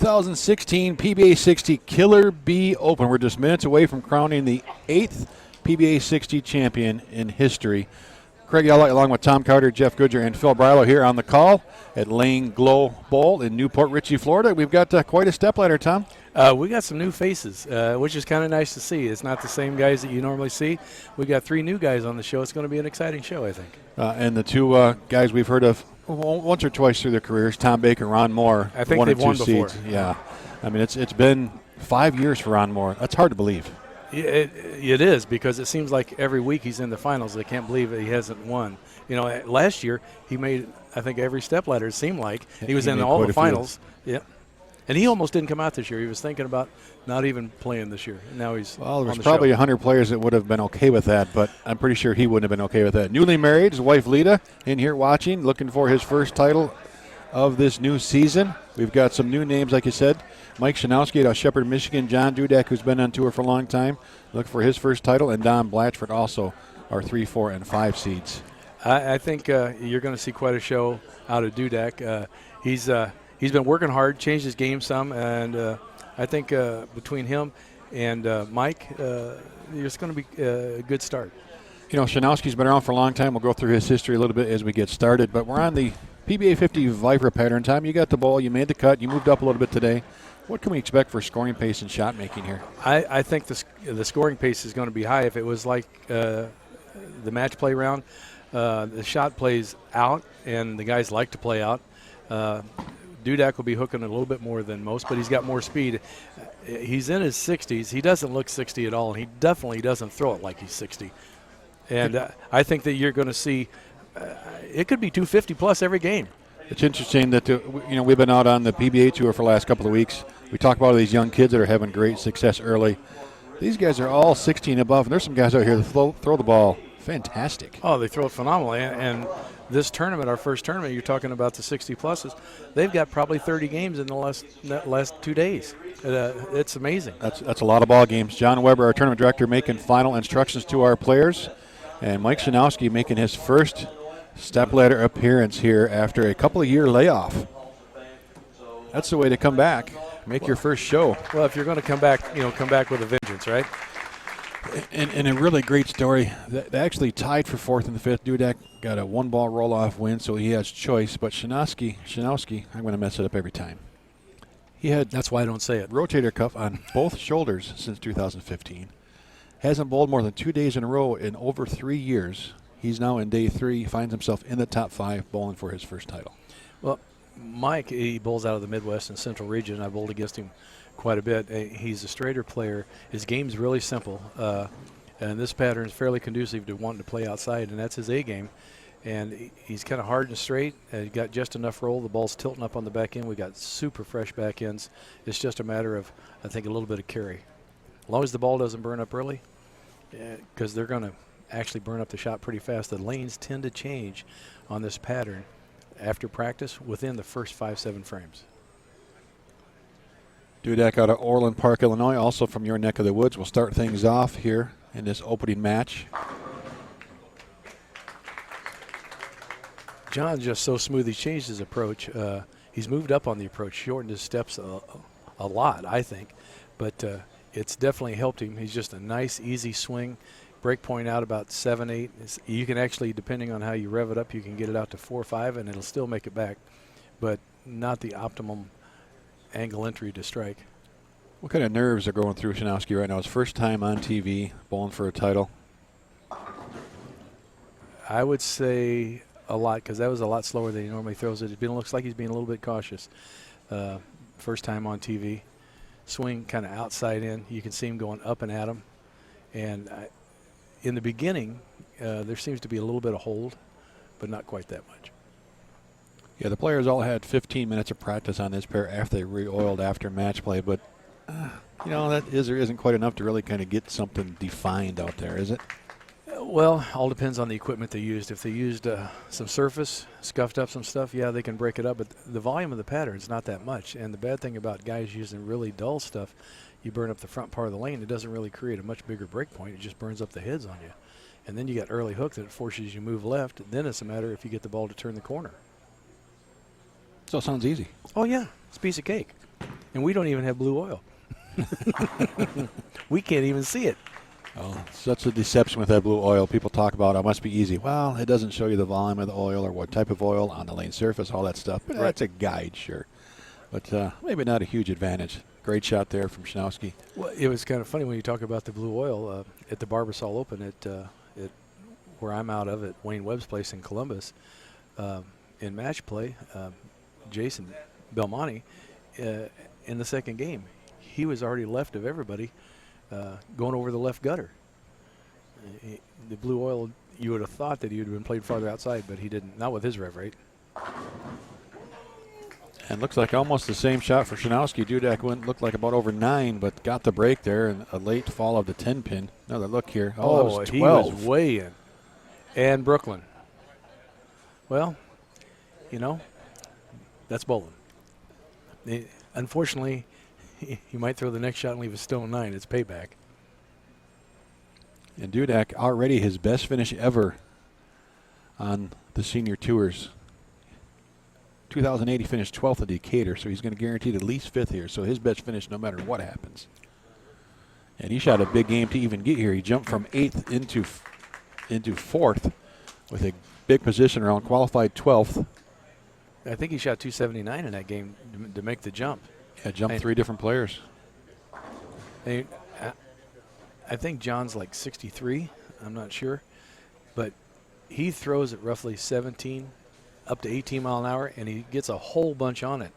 2016 PBA60 Killer B Open. We're just minutes away from crowning the 8th PBA60 champion in history. Craig Yellett along with Tom Carter, Jeff Goodger, and Phil Brylow here on the call at Lane Glo Bowl in Port Richey, Florida. We've got quite a stepladder, Tom. We got some new faces, which is kind of nice to see. It's not the same guys that you normally see. We got 3 new guys on the show. It's going to be an exciting show, I think. And the 2 guys we've heard of once or twice through their careers, Tom Baker, Ron Mohr. I think they've won before. Yeah. I mean, it's been 5 years for Ron Mohr. That's hard to believe. It is, because it seems like every week he's in the finals. They can't believe that he hasn't won. You know, last year he made, I think, every stepladder. It seemed like he was in all the finals. Yeah, and he almost didn't come out this year. He was thinking about not even playing this year. Now he's well. There's probably 100 players that would have been okay with that, but I'm pretty sure he wouldn't have been okay with that. Newly married, his wife Lita in here watching, looking for his first title of this new season. We've got some new names, like you said. Mike Chrzanowski out of Shepherd, Michigan. John Dudak, who's been on tour for a long time, looking for his first title. And Don Blatchford also are 3, 4, and 5 seeds. I think you're going to see quite a show out of Dudak. He's been working hard, changed his game some, and I think between him and Mike, it's going to be a good start. You know, Chrzanowski's been around for a long time. We'll go through his history a little bit as we get started, but we're on the PBA50 Viper pattern. Tom, you got the ball, you made the cut, you moved up a little bit today. What can we expect for scoring pace and shot making here? I think the scoring pace is going to be high. If it was like the match play round, the shot plays out, and the guys like to play out. Dudak will be hooking a little bit more than most, but he's got more speed. He's in his 60s. He doesn't look 60 at all, and he definitely doesn't throw it like he's 60. And I think that you're going to see it could be 250 plus every game. It's interesting that we've been out on the PBA tour for the last couple of weeks. We talk about all these young kids that are having great success early. These guys are all 16 above, and there's some guys out here that throw the ball fantastic. Oh, they throw it phenomenally. And this tournament, our first tournament, you're talking about the 60 pluses. They've got probably 30 games in the last 2 days. It's amazing. That's a lot of ball games. John Weber, our tournament director, making final instructions to our players, and Mike Chrzanowski making his first stepladder appearance here after a couple of year layoff. That's the way to come back. Make your first show. Well, if you're going to come back, come back with a vengeance, right? And a really great story. They actually tied for 4th in the 5th. Dudak got a 1-ball roll-off win, so he has choice. But Chrzanowski, I'm going to mess it up every time. That's why I don't say it. Rotator cuff on both shoulders since 2015. Hasn't bowled more than 2 days in a row in over 3 years. He's now in day 3. Finds himself in the top 5, bowling for his first title. Well, Mike, he bowls out of the Midwest and Central region. I bowled against him quite a bit. He's a straighter player. His game's really simple, and this pattern is fairly conducive to wanting to play outside, and that's his A game. And he's kind of hard and straight. He got just enough roll. The ball's tilting up on the back end. We got super fresh back ends. It's just a matter of, I think, a little bit of carry. As long as the ball doesn't burn up early, because they're going to actually burn up the shot pretty fast. The lanes tend to change on this pattern after practice within the first 5-7 frames. Dudak out of Orland Park, Illinois, also from your neck of the woods. We'll start things off here in this opening match. John's just so smooth. He changed his approach. He's moved up on the approach, shortened his steps a lot, I think. But it's definitely helped him. He's just a nice, easy swing. Break point out about 7, 8. You can actually, depending on how you rev it up, you can get it out to 4, 5, and it'll still make it back, but not the optimum angle entry to strike. What kind of nerves are going through Chrzanowski right now? His first time on TV, bowling for a title. I would say a lot, because that was a lot slower than he normally throws it. It looks like he's being a little bit cautious. First time on TV. Swing kind of outside in. You can see him going up and at him. And in the beginning, there seems to be a little bit of hold, but not quite that much. Yeah, the players all had 15 minutes of practice on this pair after they re-oiled after match play, but, that is or isn't quite enough to really kind of get something defined out there, is it? Well, all depends on the equipment they used. If they used some surface, scuffed up some stuff, yeah, they can break it up, but the volume of the pattern is not that much. And the bad thing about guys using really dull stuff, you burn up the front part of the lane. It doesn't really create a much bigger break point. It just burns up the heads on you. And then you got early hook that forces you to move left. Then it's a matter if you get the ball to turn the corner. So it sounds easy. Oh, yeah. It's a piece of cake. And we don't even have blue oil. We can't even see it. Oh, such a deception with that blue oil. People talk about it must be easy. Well, it doesn't show you the volume of the oil or what type of oil on the lane surface, all that stuff. But that's a guide, sure. But maybe not a huge advantage. Great shot there from Chrzanowski. Well, it was kind of funny when you talk about the blue oil at the Barbasol Open at where I'm out of at Wayne Webb's place in Columbus. In match play, Jason Belmonte, in the second game, he was already left of everybody going over the left gutter. The blue oil, you would have thought that he would have been played farther outside, but he didn't. Not with his rev rate. And looks like almost the same shot for Chrzanowski. Dudak looked like about over 9, but got the break there and a late fall of the 10 pin. Another look here. Oh, that was 12. He was way in. And Brooklyn. Well, you know, that's bowling. Unfortunately, he might throw the next shot and leave a stone 9. It's payback. And Dudak already his best finish ever on the senior tours. 2008 he finished 12th at Decatur, so he's going to guarantee at least 5th here. So his best finish no matter what happens. And he shot a big game to even get here. He jumped from 8th into 4th with a big position around qualified 12th. I think he shot 279 in that game to make the jump. Yeah, jumped 3 different players. I think John's like 63. I'm not sure. But he throws at roughly 17 up to 18 mile an hour, and he gets a whole bunch on it.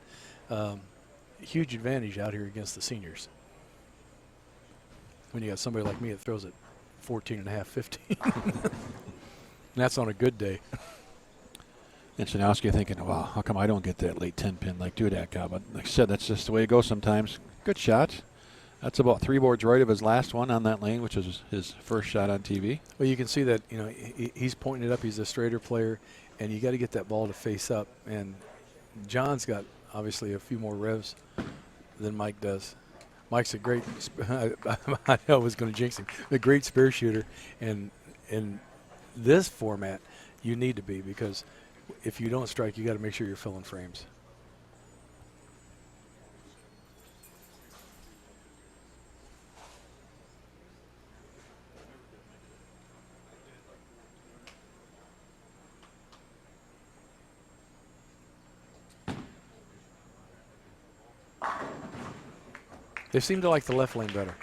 Huge advantage out here against the seniors. When you got somebody like me that throws at 14 and a half, 15. And that's on a good day. And Chrzanowski thinking, wow, how come I don't get that late 10 pin like Dudak got? But like I said, that's just the way it goes sometimes. Good shot. That's about 3 boards right of his last one on that lane, which was his first shot on TV. Well, you can see that, you know, he's pointing it up. He's a straighter player, and you got to get that ball to face up. And John's got obviously a few more revs than Mike does. Mike's a great, I was going to jinx him, a great spare shooter. And in this format, you need to be, because if you don't strike, you got to make sure you're filling frames. They seem to like the left lane better.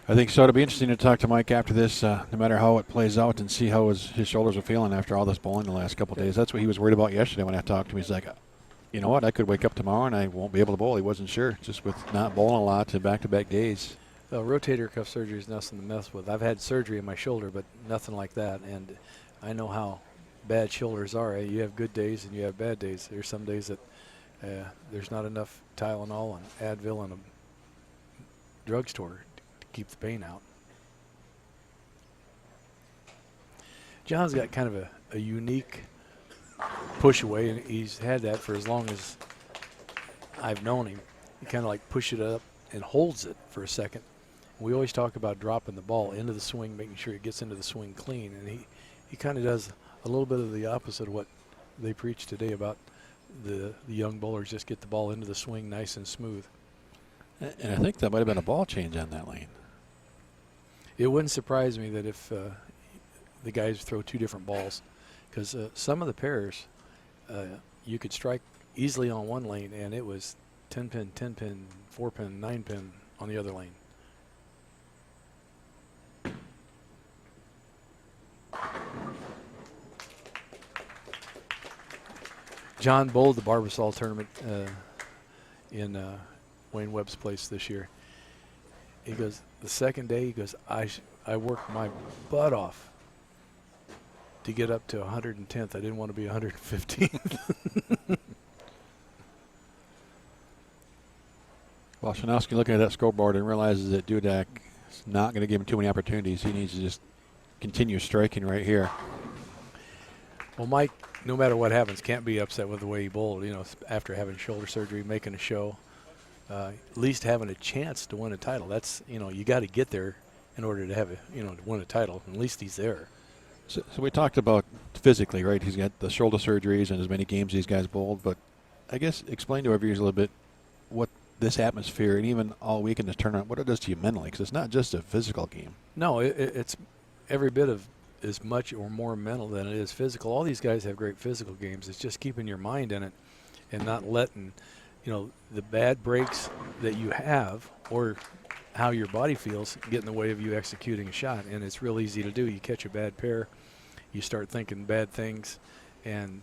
I think so. It'll be interesting to talk to Mike after this, no matter how it plays out, and see how his shoulders are feeling after all this bowling the last couple of days. That's what he was worried about yesterday when I talked to him. He's like, you know what, I could wake up tomorrow and I won't be able to bowl. He wasn't sure, just with not bowling a lot and back-to-back days. Rotator cuff surgery is nothing to mess with. I've had surgery in my shoulder, but nothing like that. And I know how bad shoulders are. You have good days and you have bad days. There's some days that there's not enough Tylenol and Advil in a drugstore to keep the pain out. John's got kind of a unique push away, and he's had that for as long as I've known him. He kind of like pushes it up and holds it for a second. We always talk about dropping the ball into the swing, making sure it gets into the swing clean, and he kind of does a little bit of the opposite of what they preach today about the young bowlers just get the ball into the swing nice and smooth. And I think that might have been a ball change on that lane. It wouldn't surprise me that if the guys throw 2 different balls, because some of the pairs you could strike easily on one lane, and it was 10 pin, 10 pin, 4 pin, 9 pin on the other lane. John bowled the Barbasol tournament in Wayne Webb's place this year. He goes, the second day, he goes, I worked my butt off to get up to 110th. I didn't want to be 115th. Well, Chrzanowski looking at that scoreboard and realizes that Dudak is not going to give him too many opportunities. He needs to just continue striking right here. Well, Mike, no matter what happens, can't be upset with the way he bowled. You know, after having shoulder surgery, making a show, at least having a chance to win a title. That's, you know, you got to get there in order to have to win a title. At least he's there. So we talked about physically, right? He's got the shoulder surgeries and as many games these guys bowled, but I guess explain to our viewers a little bit what this atmosphere and even all week in this tournament, what it does to you mentally, because it's not just a physical game. No, it's every bit of as much or more mental than it is physical. All these guys have great physical games. It's just keeping your mind in it and not letting, the bad breaks that you have or how your body feels get in the way of you executing a shot. And it's real easy to do. You catch a bad pair, you start thinking bad things, and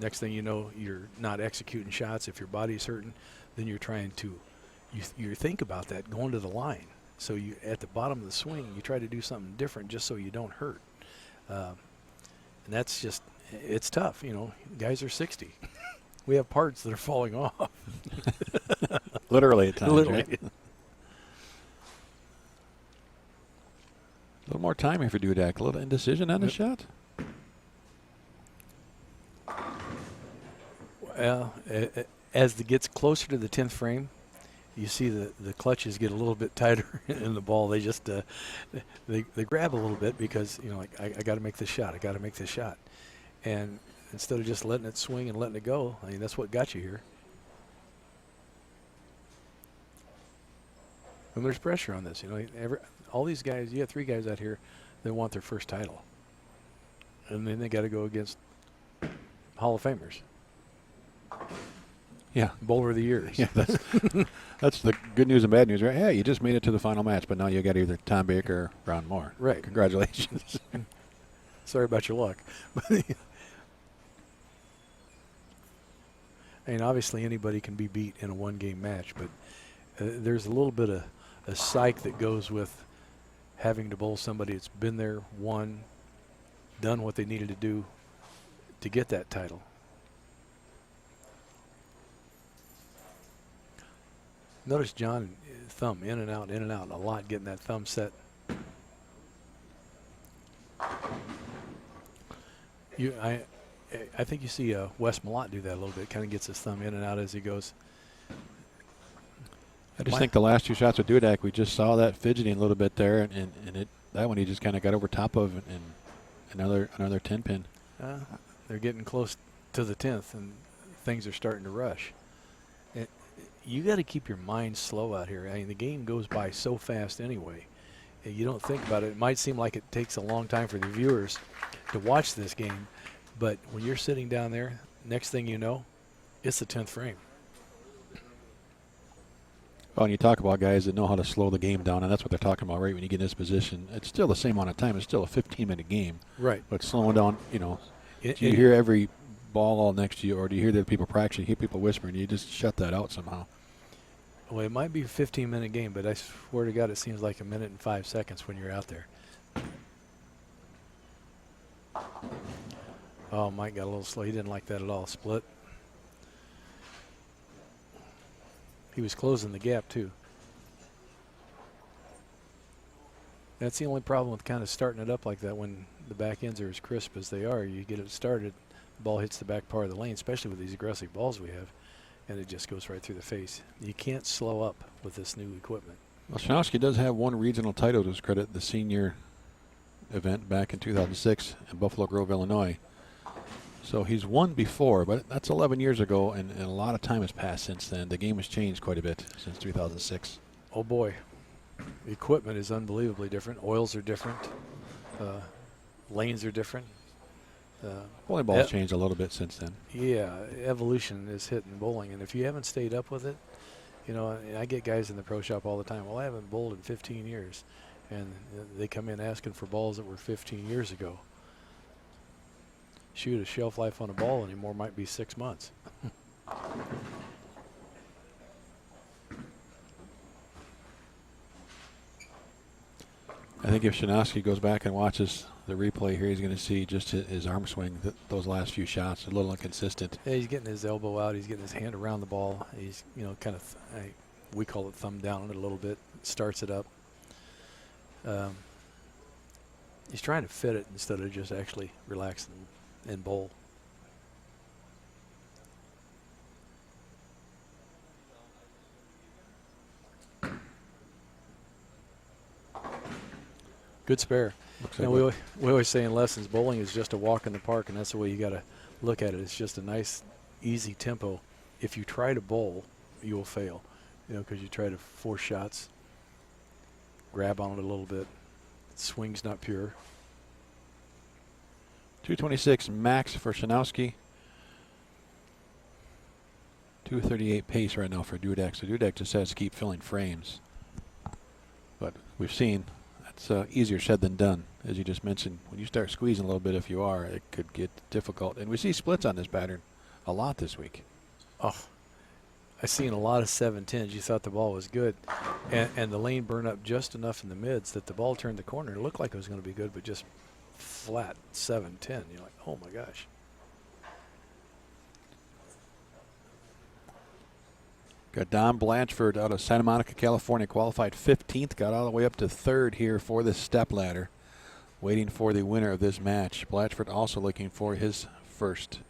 next thing you know, you're not executing shots. If your body's hurting, then you're trying to, you think about that going to the line. So you, at the bottom of the swing, you try to do something different just so you don't hurt. And that's just, it's tough. Guys are 60. We have parts that are falling off. Literally at times, Literally. right? A little more time here for Dudak. A little indecision on the shot. Well, as it gets closer to the 10th frame, you see the clutches get a little bit tighter in the ball. They just they grab a little bit because I got to make this shot. I got to make this shot, and instead of just letting it swing and letting it go, I mean that's what got you here. And there's pressure on this. All these guys. You have 3 guys out here that want their first title, and then they got to go against Hall of Famers. Yeah. Bowler of the years. Yeah, that's the good news and bad news, right? Yeah, you just made it to the final match, but now you got either Tom Baker or Ron Mohr. Right. Congratulations. Sorry about your luck. I mean, obviously anybody can be beat in a one-game match, but there's a little bit of a psych that goes with having to bowl somebody that's been there, won, done what they needed to do to get that title. Notice John thumb in and out a lot, getting that thumb set. I think you see Wes Malott do that a little bit. Kind of gets his thumb in and out as he goes. I just think the last 2 shots with Dudak, we just saw that fidgeting a little bit there, and that one he just kind of got over top of, and another 10 pin. They're getting close to the 10th, and things are starting to rush. You got to keep your mind slow out here. I mean, the game goes by so fast anyway. You don't think about it. It might seem like it takes a long time for the viewers to watch this game, but when you're sitting down there, next thing you know, it's the 10th frame. Oh, and you talk about guys that know how to slow the game down, and that's what they're talking about right when you get in this position. It's still the same amount of time. It's still a 15-minute game. Right. But slowing down, do you hear every ball all next to you, or do you hear the people practicing, you hear people whispering, you just shut that out somehow? Well, it might be a 15-minute game, but I swear to God, it seems like 1 minute and 5 seconds when you're out there. Oh, Mike got a little slow. He didn't like that at all. Split. He was closing the gap, too. That's the only problem with kind of starting it up like that when the back ends are as crisp as they are. You get it started, the ball hits the back part of the lane, especially with these aggressive balls we have, and it just goes right through the face. You can't slow up with this new equipment. Well, Chrzanowski does have one regional title to his credit, the senior event back in 2006 in Buffalo Grove, Illinois. So he's won before, but that's 11 years ago, and a lot of time has passed since then. The game has changed quite a bit since 2006. Oh, boy. The equipment is unbelievably different. Oils are different. Lanes are different. Volleyball's changed a little bit since then. Yeah, evolution is hitting bowling, and if you haven't stayed up with it, I get guys in the pro shop all the time. Well, I haven't bowled in 15 years, and they come in asking for balls that were 15 years ago. Shoot, a shelf life on a ball anymore might be 6 months. I think if Chrzanowski goes back and watches the replay here, he's going to see just his arm swing, those last few shots, a little inconsistent. Yeah, he's getting his elbow out. He's getting his hand around the ball. He's, kind of, we call it thumb down on it a little bit. Starts it up. He's trying to fit it instead of just actually relax and bowl. Good spare. We always say in lessons, bowling is just a walk in the park, and that's the way you got to look at it. It's just a nice, easy tempo. If you try to bowl you will fail, because you try to force shots, grab on it a little bit. Swing's not pure. 226 max for Chrzanowski. 238 pace right now for Dudak. So Dudak just has to keep filling frames. But we've seen that's easier said than done. As you just mentioned, when you start squeezing a little bit, if you are, it could get difficult. And we see splits on this pattern a lot this week. Oh, I've seen a lot of 7-10s. You thought the ball was good. And the lane burned up just enough in the mids that the ball turned the corner. It looked like it was going to be good, but just flat 7-10. You're like, oh my gosh. Got Don Blatchford out of Santa Monica, California, qualified 15th, got all the way up to 3rd here for this stepladder, waiting for the winner of this match. Blatchford also looking for his first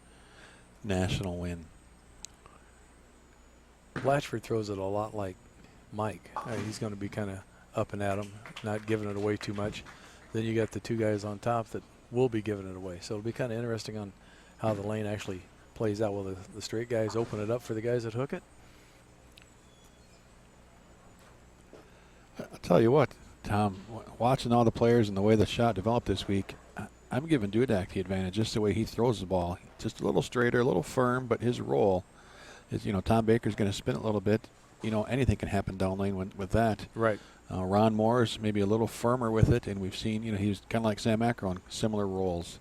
national win. Blatchford throws it a lot like Mike. He's going to be kind of up and at him, not giving it away too much. Then you got the two guys on top that will be giving it away. So it'll be kind of interesting on how the lane actually plays out. Will the straight guys open it up for the guys that hook it? I'll tell you what, Tom, watching all the players and the way the shot developed this week, I'm giving Dudak the advantage, just the way he throws the ball. Just a little straighter, a little firm, but his roll is, Tom Baker's going to spin it a little bit. Anything can happen down lane with that. Right. Ron Mohr's maybe a little firmer with it, and we've seen, he's kind of like Sam Akron, similar rolls.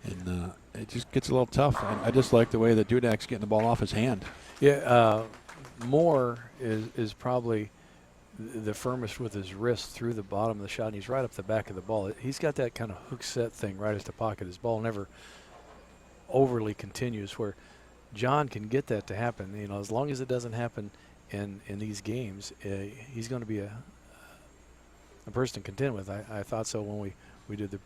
And it just gets a little tough. And I just like the way that Dudak's getting the ball off his hand. Yeah, Mohr is probably the firmest with his wrist through the bottom of the shot, and he's right up the back of the ball. He's got that kind of hook set thing right as the pocket. His ball never overly continues, where John can get that to happen. As long as it doesn't happen in these games, he's going to be a person to contend with. I thought so when we did the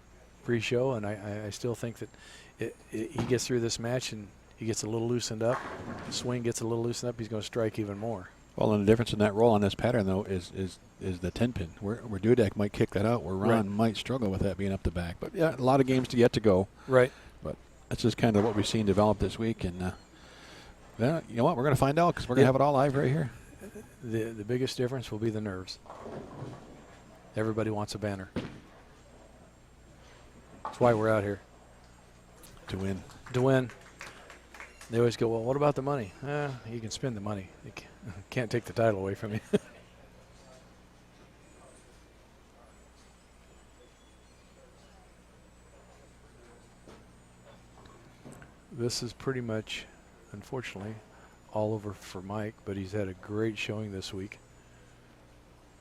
pre-show, and I still think that he gets through this match and he gets a little loosened up. Swing gets a little loosened up. He's going to strike even more. Well, and the difference in that roll on this pattern, though, is the 10-pin. Where Dudak might kick that out, where Ron might struggle with that being up the back. But, yeah, a lot of games yet to go. Right. But that's just kind of what we've seen develop this week. And, you know what? We're going to find out because we're going to have it all live right here. The biggest difference will be the nerves. Everybody wants a banner. That's why we're out here. To win. To win. They always go, well, what about the money? You can spend the money. You can't take the title away from you. This is pretty much, unfortunately, all over for Mike, but he's had a great showing this week.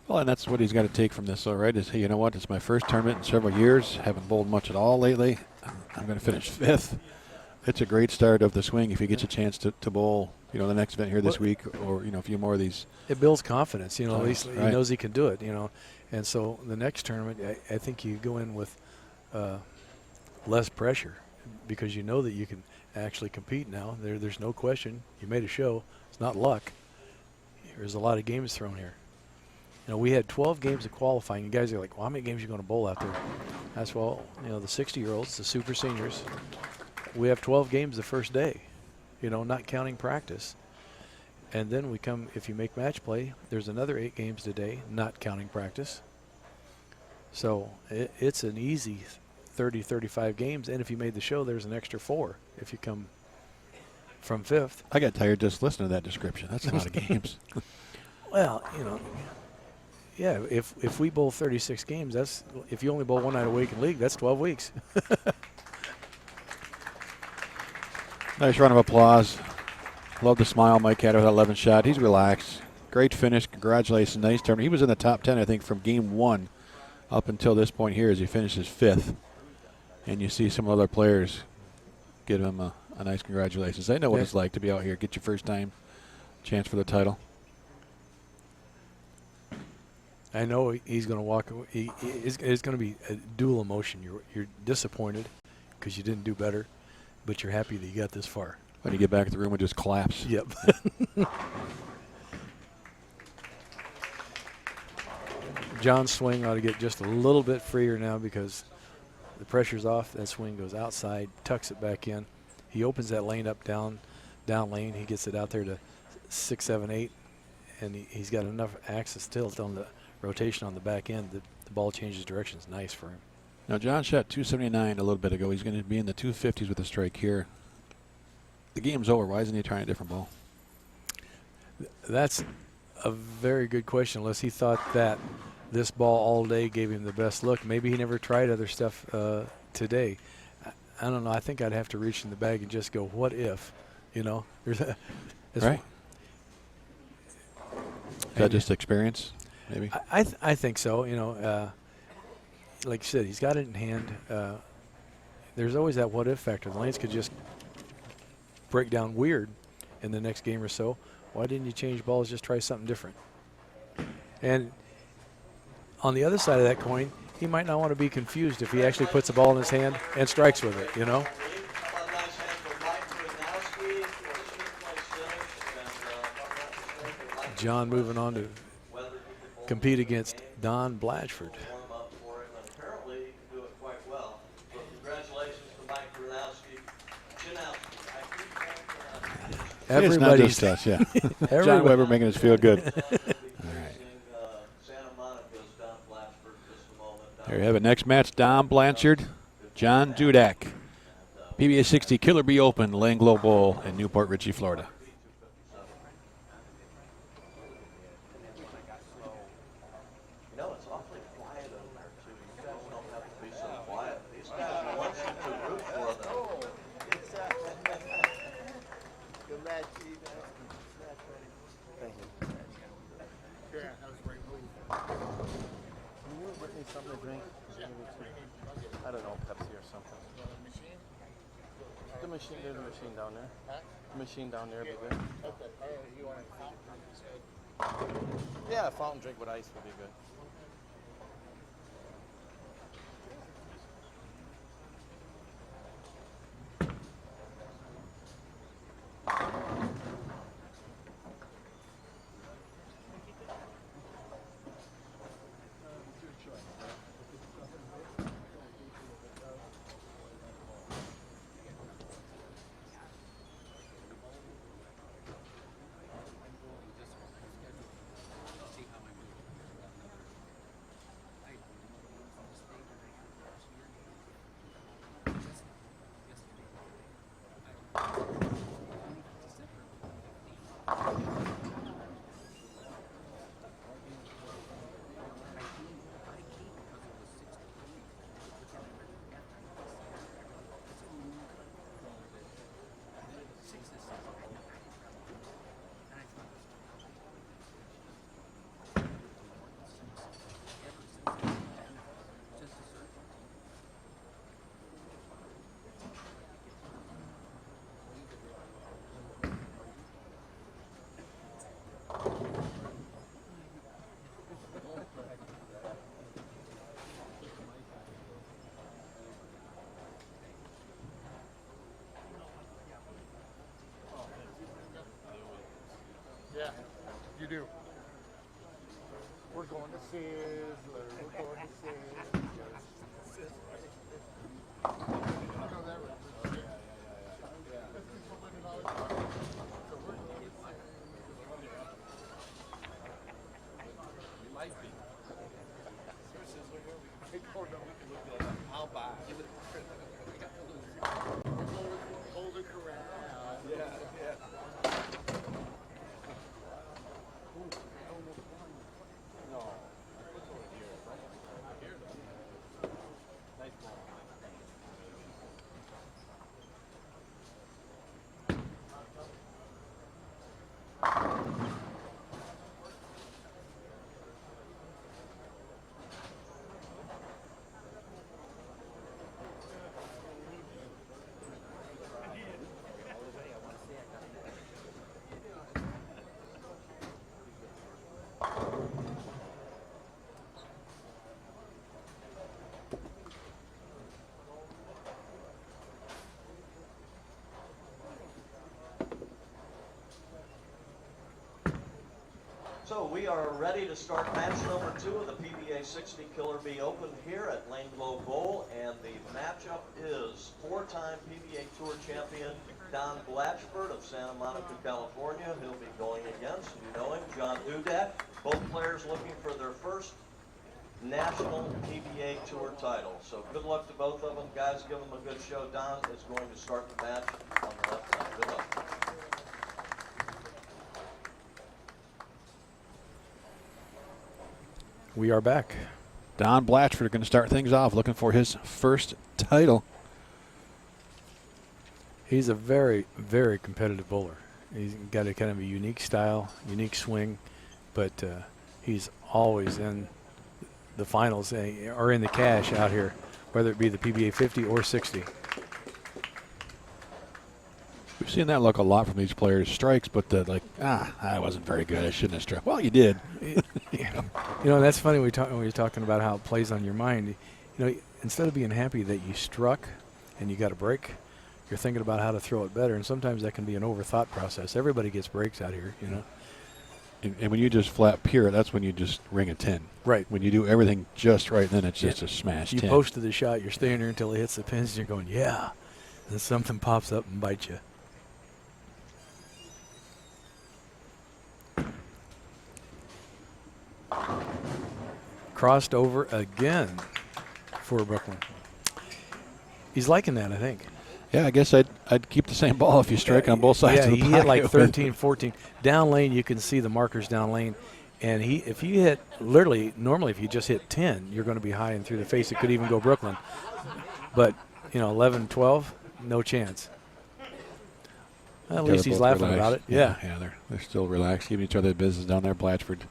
Well, and that's what he's got to take from this, all right, is, hey, you know what, it's my first tournament in several years. Haven't bowled much at all lately. I'm going to finish 5th. It's a great start of the swing if he gets a chance to bowl, the next event here this week, or, a few more of these. It builds confidence, at least he right. knows he can do it, And so the next tournament, I think you go in with less pressure because you know that you can actually compete now. There's no question. You made a show. It's not luck. There's a lot of games thrown here. We had 12 games of qualifying. You guys are like, well, how many games are you going to bowl out there? That's, well, the 60-year-olds, the super seniors, we have 12 games the first day, not counting practice. And then we come, if you make match play, there's another 8 games today, not counting practice. So it's an easy 30, 35 games. And if you made the show, there's an extra 4 if you come from 5th. I got tired just listening to that description. That's a lot of games. Well, yeah, if we bowl 36 games, that's, if you only bowl one night a week in league, that's 12 weeks. Nice round of applause. Love the smile Mike had with that 11th shot. He's relaxed. Great finish. Congratulations. Nice tournament. He was in the top 10, I think, from game 1 up until this point here as he finishes 5th. And you see some other players give him a nice congratulations. They know what it's like to be out here, get your first time chance for the title. I know he's going to walk away. It's going to be a dual emotion. You're disappointed because you didn't do better, but you're happy that you got this far. When you get back to the room, it just collapse. Yep. John's swing ought to get just a little bit freer now because the pressure's off. That swing goes outside, tucks it back in. He opens that lane up down lane. He gets it out there to 6, 7, 8, and he's got enough axis tilt on the rotation on the back end that the ball changes direction. Is nice for him. Now, John shot 279 a little bit ago. He's going to be in the 250s with a strike here. The game's over. Why isn't he trying a different ball? That's a very good question. Unless he thought that this ball all day gave him the best look. Maybe he never tried other stuff today. I don't know. I think I'd have to reach in the bag and just go, what if? You know? Right. Is that just experience, maybe? I think so. You know, like you said, he's got it in hand. There's always that what if factor. The lanes could just break down weird in the next game or so. Why didn't you change balls? Just try something different. And on the other side of that coin, he might not want to be confused if he actually puts the ball in his hand and strikes with it, you know? John moving on to compete against Don Blatchford. Everybody's just us, yeah. John Weber making us feel good. All right. There you have it. Next match, Don Blanchard, John Dudak. PBA60 Killer B Open, Lane Glo Bowl in Port Richey, Florida. I don't know, Pepsi or something. The machine, there's a machine down there. Huh? The machine down there would be good. Okay. You want a fountain drink? Yeah, a fountain drink with ice would be good. Yeah, you do. We're going to Sizzler. We're going to Sizzler. You might be. I'll buy. Hold it around. Yeah, yeah. So we are ready to start match number 2 of the PBA60 Killer B Open here at Lane Glo Bowl, and the matchup is 4-time PBA Tour champion Don Blatchford of Santa Monica, California. He'll be going against, you know him, John Dudak. Both players looking for their first national PBA Tour title. So good luck to both of them. Guys, give them a good show. Don is going to start the match on the left side. Good luck. We are back. Don Blatchford going to start things off, looking for his first title. He's a very, very competitive bowler. He's got a kind of a unique style, unique swing, but he's always in the finals or in the cash out here, whether it be the PBA 50 or 60. We've seen that look a lot from these players. Strikes, but I wasn't very good. I shouldn't have struck. Well, you did. You know, that's funny when you're talking about how it plays on your mind. You know, instead of being happy that you struck and you got a break, you're thinking about how to throw it better, and sometimes that can be an overthought process. Everybody gets breaks out here, you know. And when you just flat pure, that's when you just ring a 10. Right. When you do everything just right, then it's just a smash 10. You posted the shot, you're staying there until it hits the pins, and you're going, yeah. And then something pops up and bites you. Crossed over again for Brooklyn. He's liking that, I think. Yeah, I guess I'd keep the same ball if you strike on both sides of the he pocket. hit like 13, 14. Down lane, you can see the markers down lane. And if you hit, literally, normally if you just hit 10, you're going to be high and through the face. It could even go Brooklyn. But, 11, 12, no chance. Well, at least he's laughing about it. Yeah, they're still relaxed, giving each other business down there. Blatchford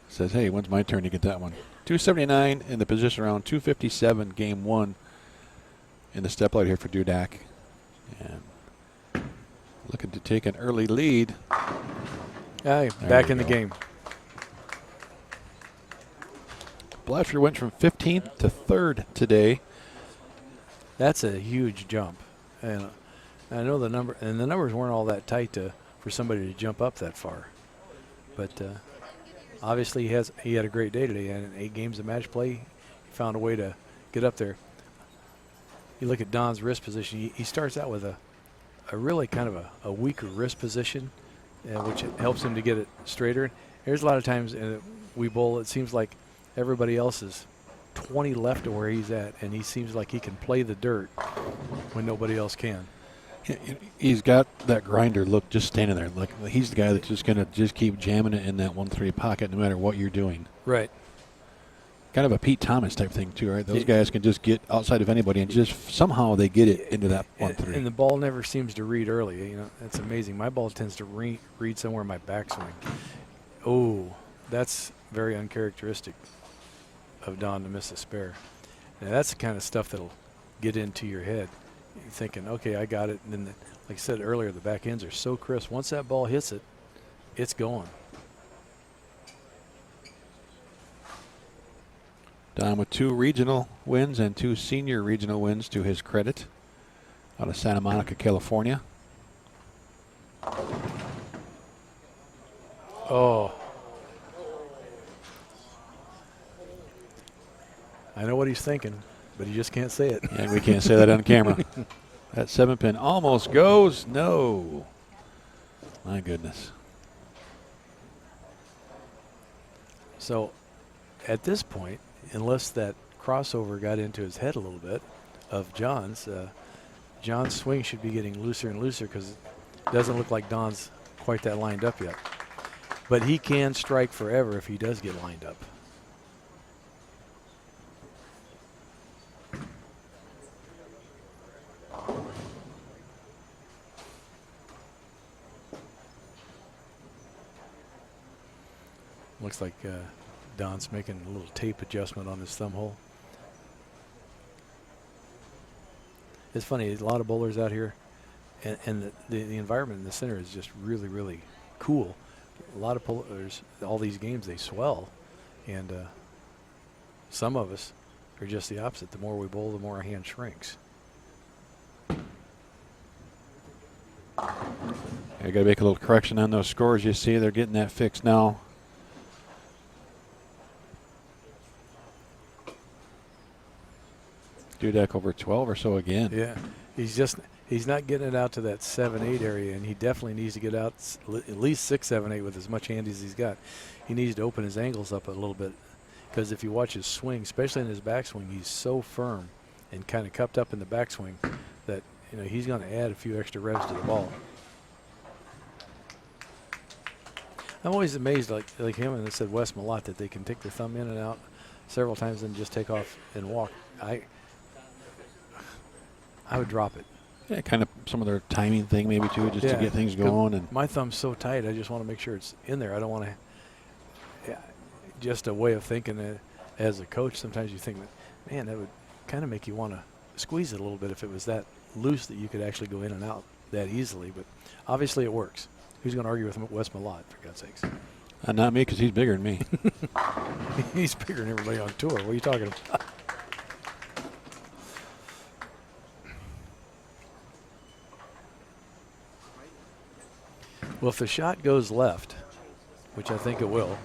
says, hey, when's my turn to get that one? 279 in the position round, 257 game one in the step ladder here for Dudak. And looking to take an early lead. Back in the game. Blatchford went from 15th to 3rd today. That's a huge jump. And I know the numbers weren't all that tight for somebody to jump up that far. But obviously he had a great day today, and 8 games of match play, he found a way to get up there. You look at Don's wrist position, he starts out with a really kind of a weaker wrist position, which helps him to get it straighter. There's a lot of times we bowl, it seems like everybody else is 20 left to where he's at, and he seems like he can play the dirt when nobody else can. He's got that grinder look just standing there. Like he's the guy that's just going to just keep jamming it in that 1-3 pocket no matter what you're doing. Right. Kind of a Pete Thomas type thing too, right? Those guys can just get outside of anybody and just somehow they get it into that 1-3. And the ball never seems to read early. That's amazing. My ball tends to read somewhere in my backswing. Oh, that's very uncharacteristic of Don to miss a spare. Now that's the kind of stuff that'll get into your head. You're thinking, okay, I got it. And then, like I said earlier, the back ends are so crisp. Once that ball hits it, it's going. Don with 2 regional wins and 2 senior regional wins to his credit out of Santa Monica, California. Oh. I know what he's thinking, but he just can't say it. And we can't say that on camera. That 7-pin almost goes. No. My goodness. So at this point, unless that crossover got into his head a little bit of John's, John's swing should be getting looser and looser because it doesn't look like Don's quite that lined up yet. But he can strike forever if he does get lined up. Looks like Don's making a little tape adjustment on his thumb hole. It's funny, there's a lot of bowlers out here, and the environment in the center is just really, really cool. A lot of bowlers, all these games, they swell, and some of us are just the opposite. The more we bowl, the more our hand shrinks. I got to make a little correction on those scores. You see, they're getting that fixed now. Dudak over 12 or so again. Yeah, he's just He's not getting it out to that 7-8 area, and he definitely needs to get out at least 6-7-8 with as much handy as he's got. He needs to open his angles up a little bit, because if you watch his swing, especially in his backswing, he's so firm and kind of cupped up in the backswing that he's going to add a few extra revs to the ball. I'm always amazed, like him and I said Wes Malott, that they can take their thumb in and out several times and just take off and walk. I would drop it. Yeah, kind of some of their timing thing maybe too, just to get things going. And my thumb's so tight, I just want to make sure it's in there. I don't want to. Yeah, just a way of thinking that as a coach, sometimes you think, man, that would kind of make you want to squeeze it a little bit if it was that loose that you could actually go in and out that easily. But obviously it works. Who's going to argue with Wes Malott, for God's sakes? not me, because he's bigger than me. He's bigger than everybody on tour. What are you talking about? Well, if the shot goes left, which I think it will,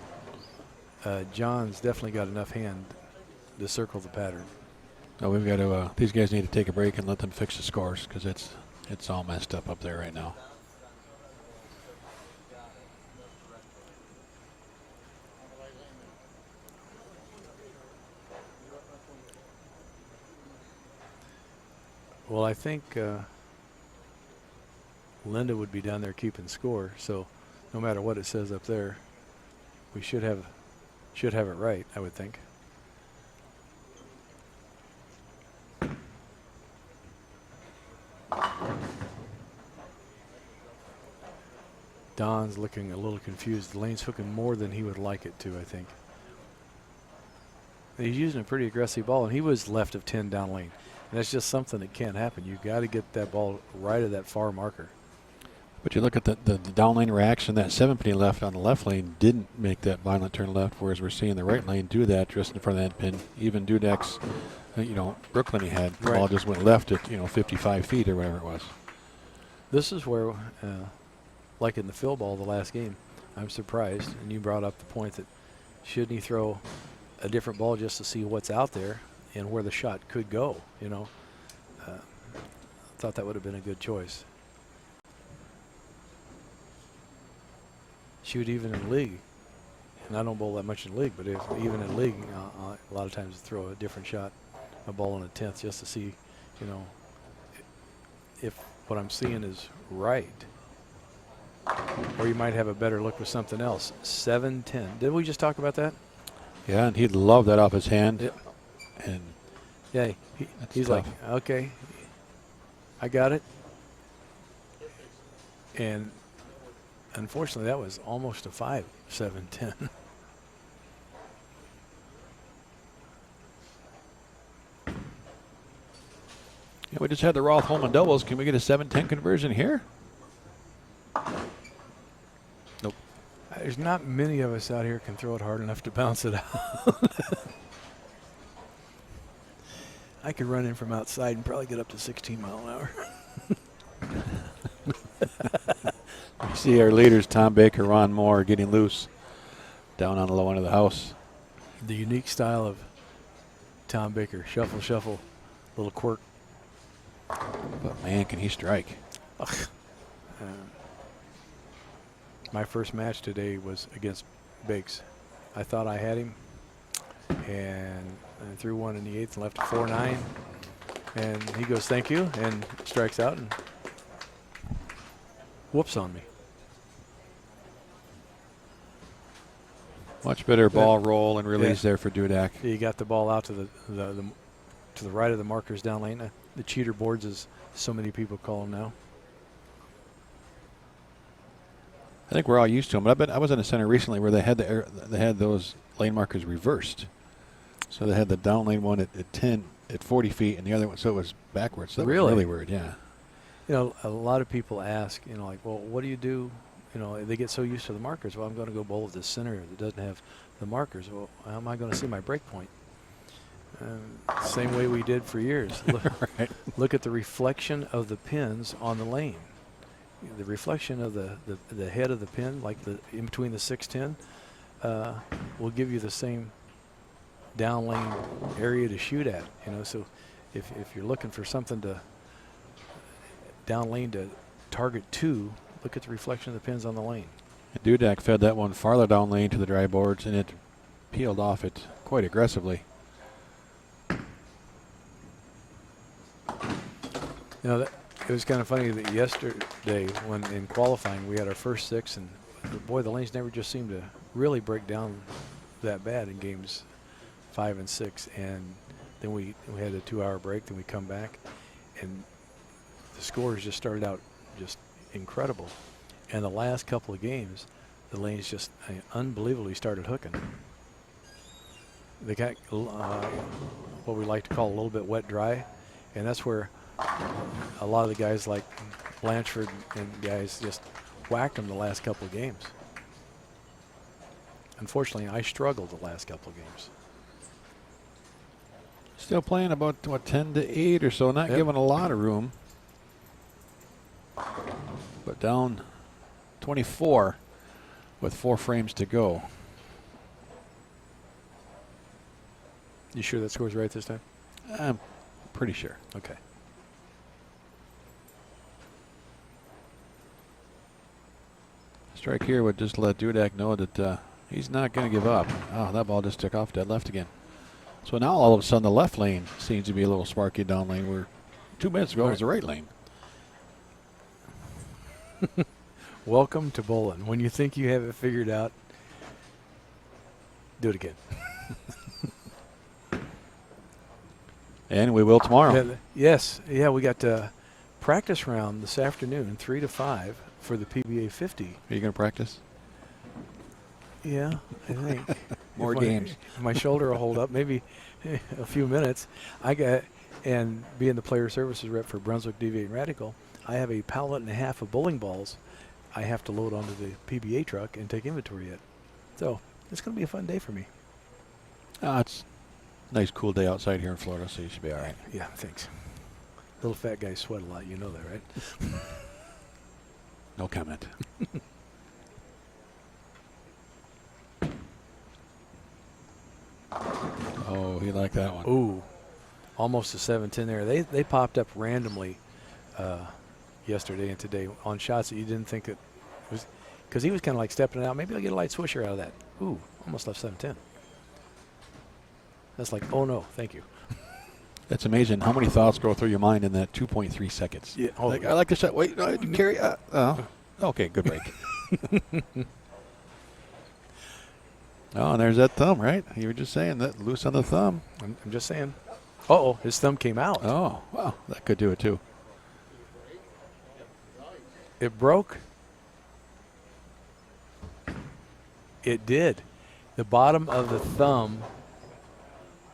John's definitely got enough hand to circle the pattern. Oh, we've got to. These guys need to take a break and let them fix the scores, because it's all messed up there right now. Well, I think Linda would be down there keeping score, so no matter what it says up there, we should have it right, I would think. Don's looking a little confused. Lane's hooking more than he would like it to, I think. He's using a pretty aggressive ball, and he was left of 10 down lane. And that's just something that can't happen. You've got to get that ball right at that far marker. But you look at the down lane reaction, that 7-pin left on the left lane didn't make that violent turn left, whereas we're seeing the right lane do that just in front of that pin. Even Dudak's, Brooklyn he had, the ball just went left at, 55 feet or whatever it was. This is where, like in the fill ball the last game, I'm surprised, and you brought up the point that shouldn't he throw a different ball just to see what's out there and where the shot could go, thought that would have been a good choice. Shoot, even in league, and I don't bowl that much in league, but even in league, a lot of times throw a different shot, a ball in a 10th, just to see, if what I'm seeing is right. Or you might have a better look with something else. 7-10. Did we just talk about that? Yeah, and he'd love that off his hand. Yep. And yeah, he's tough. Like, okay, I got it. And unfortunately, that was almost a 5, 7-10. Yeah, we just had the Roth Holman doubles. Can we get a 7-10 conversion here? Nope. There's not many of us out here can throw it hard enough to bounce it out. I could run in from outside and probably get up to 16 mile an hour. You see our leaders, Tom Baker, Ron Mohr, getting loose down on the low end of the house. The unique style of Tom Baker. Shuffle, shuffle, little quirk. But, man, can he strike. My first match today was against Biggs. I thought I had him, and I threw one in the 8th and left a 4-9. And he goes, thank you, and strikes out and whoops on me. Much better ball roll and release there for Dudak. He got the ball out to the right of the markers down lane. The cheater boards, as so many people call them now. I think we're all used to them. But I was in a center recently where they had those lane markers reversed. So they had the down lane one at 10 at 40 feet, and the other one, so it was backwards. So that was really weird, yeah. A lot of people ask, like, well, what do you do? They get so used to the markers. Well, I'm going to go bowl at the center that doesn't have the markers. Well, how am I going to see my break point? Same way we did for years. Look at the reflection of the pins on the lane. The reflection of the head of the pin, like in between the 6-10, will give you the same down lane area to shoot at. So if you're looking for something to down lane to target 2. Look at the reflection of the pins on the lane. And Dudak fed that one farther down lane to the dry boards, and it peeled off it quite aggressively. You know, it was kind of funny that yesterday when in qualifying we had our first 6, and boy, the lanes never just seemed to really break down that bad in games 5 and 6. And then we had a 2-hour break, then we come back, and the scores just started out just incredible. And the last couple of games, the lanes just unbelievably started hooking. They got what we like to call a little bit wet dry, and that's where a lot of the guys like Blatchford and guys just whacked them the last couple of games. Unfortunately, I struggled the last couple of games. Still playing about, what, 10 to 8 or so, not giving a lot of room. But down 24 with 4 frames to go. You sure that score's right this time? I'm pretty sure. Okay. Strike here would just let Dudak know that he's not going to give up. Oh, that ball just took off dead left again. So now all of a sudden the left lane seems to be a little sparky down lane, where 2 minutes ago it was the right lane. Welcome to bowling. When you think you have it figured out, do it again. And we will tomorrow. Yes. Yeah, we got practice round this afternoon, 3 to 5 for the PBA60. Are you going to practice? Yeah, I think. More games. My shoulder will hold up maybe a few minutes. And being the player services rep for Brunswick Deviate Radical, I have a pallet and a half of bowling balls I have to load onto the PBA truck and take inventory at. So it's going to be a fun day for me. It's a nice cool day outside here in Florida, so you should be all right. Yeah, thanks. Little fat guys sweat a lot, you know that, right? No comment. Oh, he liked that one. Ooh, almost a 7-10 there. They popped up randomly yesterday and today on shots that you didn't think it was, because he was kind of like stepping out. Maybe I'll get a light swisher out of that. Ooh, almost left 7-10. That's like, oh no, thank you. That's amazing how many thoughts go through your mind in that 2.3 seconds. Yeah. Oh, Like, I like the shot. Wait, no, carry. Okay, good break. Oh, and there's that thumb, right? You were just saying that loose on the thumb. I'm just saying. Uh-oh, his thumb came out. Oh, wow, that could do it too. It broke. It did. The bottom of the thumb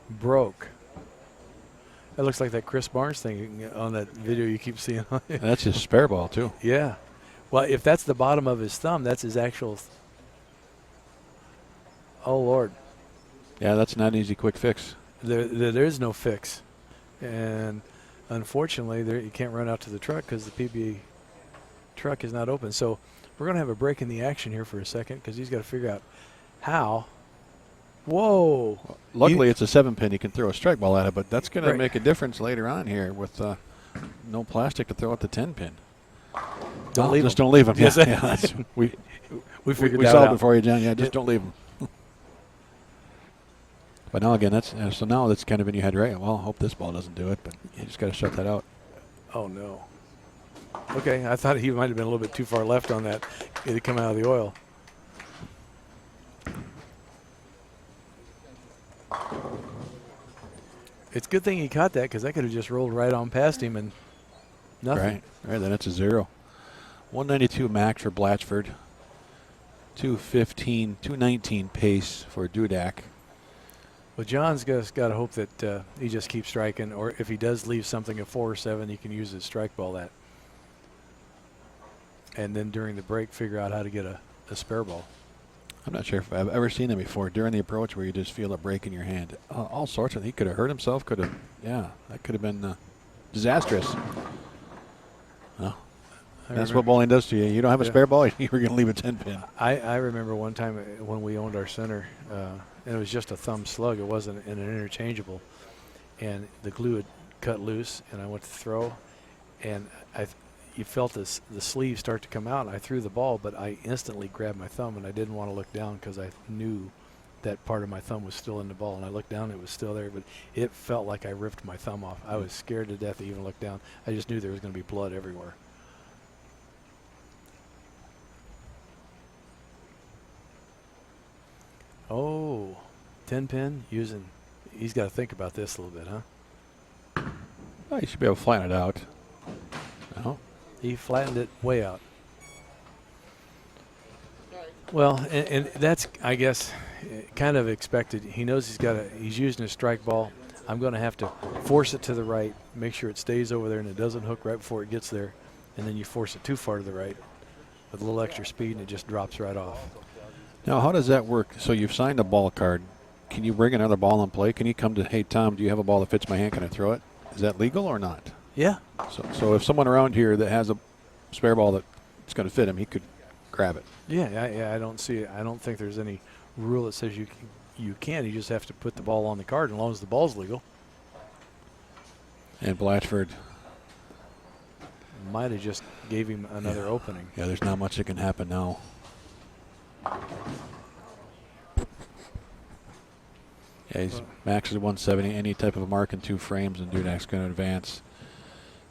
broke. That looks like that Chris Barnes thing on that video you keep seeing. And that's his spare ball too. Yeah. Well, if that's the bottom of his thumb, that's his actual. Oh, Lord. Yeah, that's not an easy quick fix. There is no fix. And unfortunately, you can't run out to the truck because the PBA truck is not open. So we're going to have a break in the action here for a second because he's got to figure out how. Whoa. Well, luckily, it's a 7-pin. You can throw a strike ball at it, but that's going to Right. make a difference later on here with no plastic to throw at the 10-pin. Don't leave just him. don't leave them. Yes. Yeah, we figured we that solved out. it for you, John. Yeah, just don't leave them. But now again, so now that's kind of in your head, right? Well, hope this ball doesn't do it, but you just got to shut that out. Oh, no. Okay, I thought he might have been a little bit too far left on that. It had come out of the oil. It's a good thing he caught that because that could have just rolled right on past him and nothing. Right, then it's a 0. 192 max for Blatchford. 215, 219 pace for Dudak. Well, John's just got to hope that he just keeps striking, or if he does leave something at 4 or 7, he can use his strike ball that. And then during the break, figure out how to get a spare ball. I'm not sure if I've ever seen that before during the approach where you just feel a break in your hand. All sorts of. He could have hurt himself. Could have. Yeah, that could have been disastrous. Well, that's what bowling does to you. You don't have a spare ball. You were going to leave a 10-pin. I remember one time when we owned our center, and it was just a thumb slug. It wasn't an interchangeable, and the glue had cut loose, and I went to throw, and you felt the sleeve start to come out. I threw the ball, but I instantly grabbed my thumb, and I didn't want to look down because I knew that part of my thumb was still in the ball. And I looked down, it was still there, but it felt like I ripped my thumb off. I was scared to death to even look down. I just knew there was going to be blood everywhere. Oh, 10-pin using. He's got to think about this a little bit, huh? Oh, you should be able to flatten it out. No. He flattened it way out. Well, and that's, I guess, kind of expected. He knows he's using a strike ball. I'm going to have to force it to the right, make sure it stays over there and it doesn't hook right before it gets there. And then you force it too far to the right with a little extra speed and it just drops right off. Now, how does that work? So you've signed a ball card. Can you bring another ball in play? Can you come to, hey, Tom, do you have a ball that fits my hand? Can I throw it? Is that legal or not? Yeah. So if someone around here that has a spare ball that's going to fit him, he could grab it. Yeah, I don't see it. I don't think there's any rule that says you can. You just have to put the ball on the card as long as the ball's legal. And Blatchford might have just gave him another opening. Yeah, there's not much that can happen now. Yeah, he's max is 170. Any type of a mark in 2 frames, and Dudak's going to advance.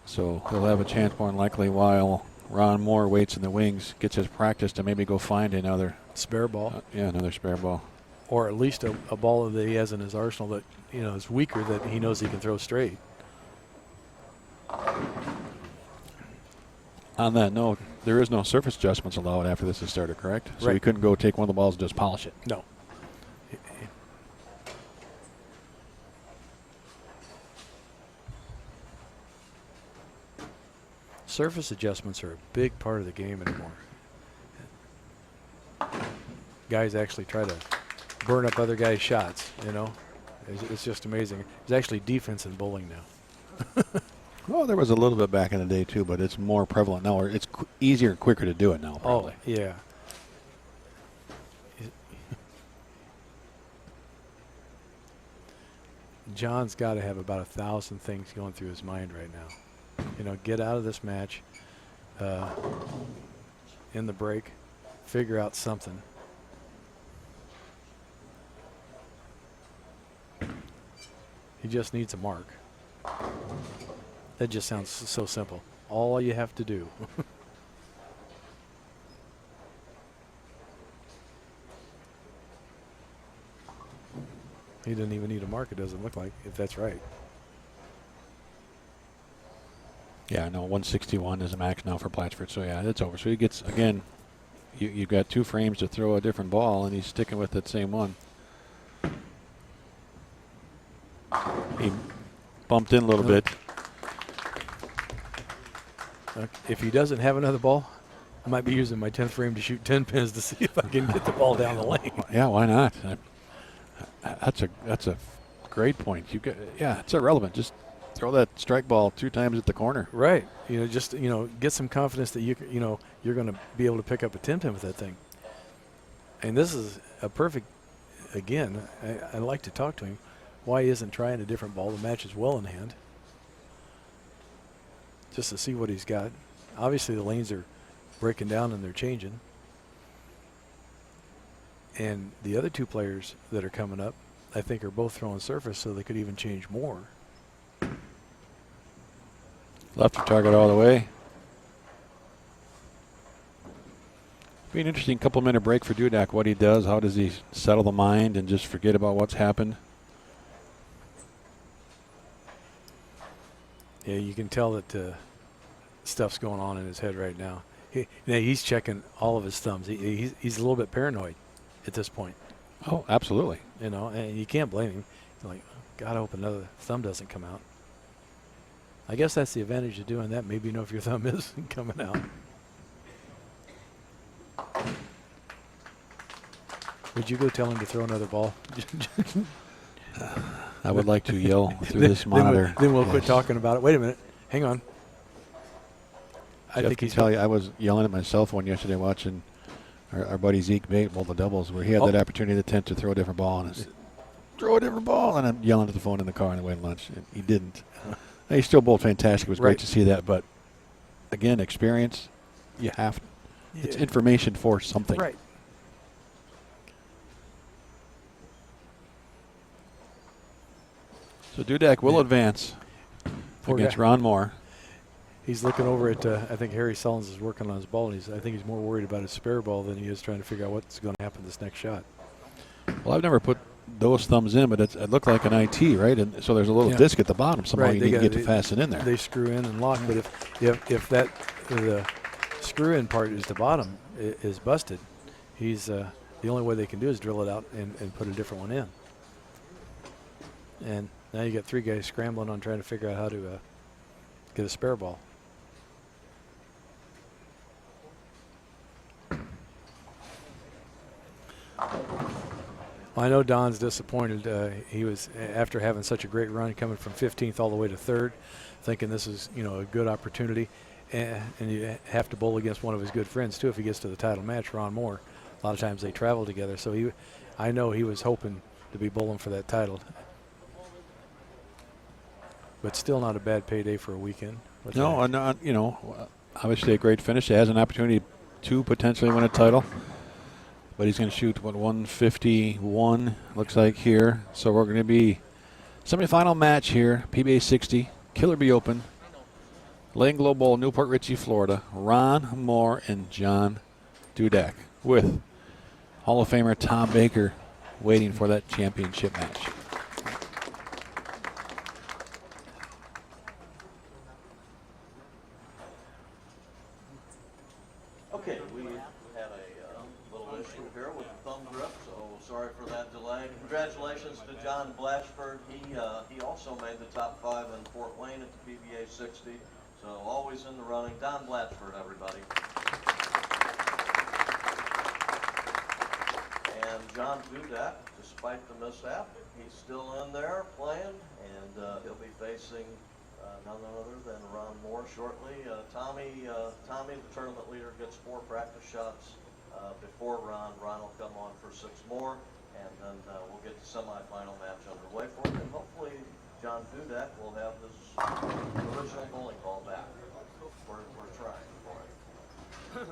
So he'll have a chance more than likely while Ron Mohr waits in the wings, gets his practice to maybe go find another spare ball. Another spare ball. Or at least a ball that he has in his arsenal that is weaker that he knows he can throw straight. On that note, there is no surface adjustments allowed after this has started, correct? So Right. you couldn't go take one of the balls and just polish it. No. Surface adjustments are a big part of the game anymore. Guys actually try to burn up other guys' shots, It's just amazing. There's actually defense in bowling now. Well, there was a little bit back in the day, too, but it's more prevalent now. Or it's easier and quicker to do it now, probably. Oh, yeah. John's got to have about 1,000 things going through his mind right now. Get out of this match in the break, figure out something. He just needs a mark. That just sounds so simple. All you have to do. He doesn't even need a mark, it doesn't look like, if that's right. Yeah, no, 161 is a max now for Blatchford. So, yeah, it's over. So he gets, again, you've got 2 frames to throw a different ball, and he's sticking with that same one. He bumped in a little bit. If he doesn't have another ball, I might be using my 10th frame to shoot 10 pins to see if I can get the ball down the lane. Yeah, why not? That's a great point. It's irrelevant. Just throw that strike ball 2 times at the corner. Right. Get some confidence that you're going to be able to pick up a 10 pin with that thing. And this is a perfect. Again, I like to talk to him. Why isn't trying a different ball? The match is well in hand. Just to see what he's got. Obviously, the lanes are breaking down and they're changing. And the other 2 players that are coming up, I think, are both throwing surface, so they could even change more. Left of target all the way. Be an interesting couple-minute break for Dudak. What he does, how does he settle the mind and just forget about what's happened? Yeah, you can tell that stuff's going on in his head right now. He's checking all of his thumbs. He's a little bit paranoid at this point. Oh, absolutely. And you can't blame him. He's like, God, I hope another thumb doesn't come out. I guess that's the advantage of doing that. Maybe you know if your thumb is coming out. Would you go tell him to throw another ball? I would like to yell through this monitor. Then we'll quit talking about it. Wait a minute. Hang on. I think he's tell you, I was yelling at my cell phone yesterday watching our buddy Zeke Bate bowl the doubles, where he had that opportunity to throw a different ball, and I said, throw a different ball, and I'm yelling at the phone in the car on the way to lunch, and he didn't. He still bowled fantastic. It was great to see that, but again, experience. You have. It's Yeah. information for something. Right. So Dudak will Yeah. advance Poor against guy. Ron Mohr. He's looking over at, I think Harry Sullins is working on his ball, and I think he's more worried about his spare ball than he is trying to figure out what's going to happen this next shot. Well, I've never put those thumbs in, but it looked like an IT, right? And so there's a little Yeah. disc at the bottom. Somehow you they need to got- get to fasten in there. They screw in and lock, but if the screw-in part is the bottom is busted, he's the only way they can do is drill it out and put a different one in. And now you got 3 guys scrambling on trying to figure out how to get a spare ball. I know Don's disappointed. He was, after having such a great run, coming from 15th all the way to 3rd, thinking this is, a good opportunity. And you have to bowl against one of his good friends, too, if he gets to the title match, Ron Mohr. A lot of times they travel together. So I know he was hoping to be bowling for that title. But still not a bad payday for a weekend. No, obviously a great finish. He has an opportunity to potentially win a title. But he's going to shoot, 151, looks like here. So we're going to be semifinal match here, PBA60 Killer B Open, Lane Glo Bowl, Port Richey, Florida. Ron Mohr and John Dudak with Hall of Famer Tom Baker waiting for that championship match. Okay, we had a little issue here with the thumb grip, so sorry for that delay. Congratulations to John Blatchford. He also made the top 5 in Fort Wayne at the PBA60, so always in the running. Don Blatchford, everybody. And John Dudak, despite the mishap, he's still in there playing, and he'll be facing none other than Ron Mohr shortly. Tommy, the tournament leader, gets 4 practice shots before Ron. Ron will come on for 6 more, and then we'll get the semifinal match underway for him. And hopefully John Dudak will have his original bowling ball back. We're trying for it.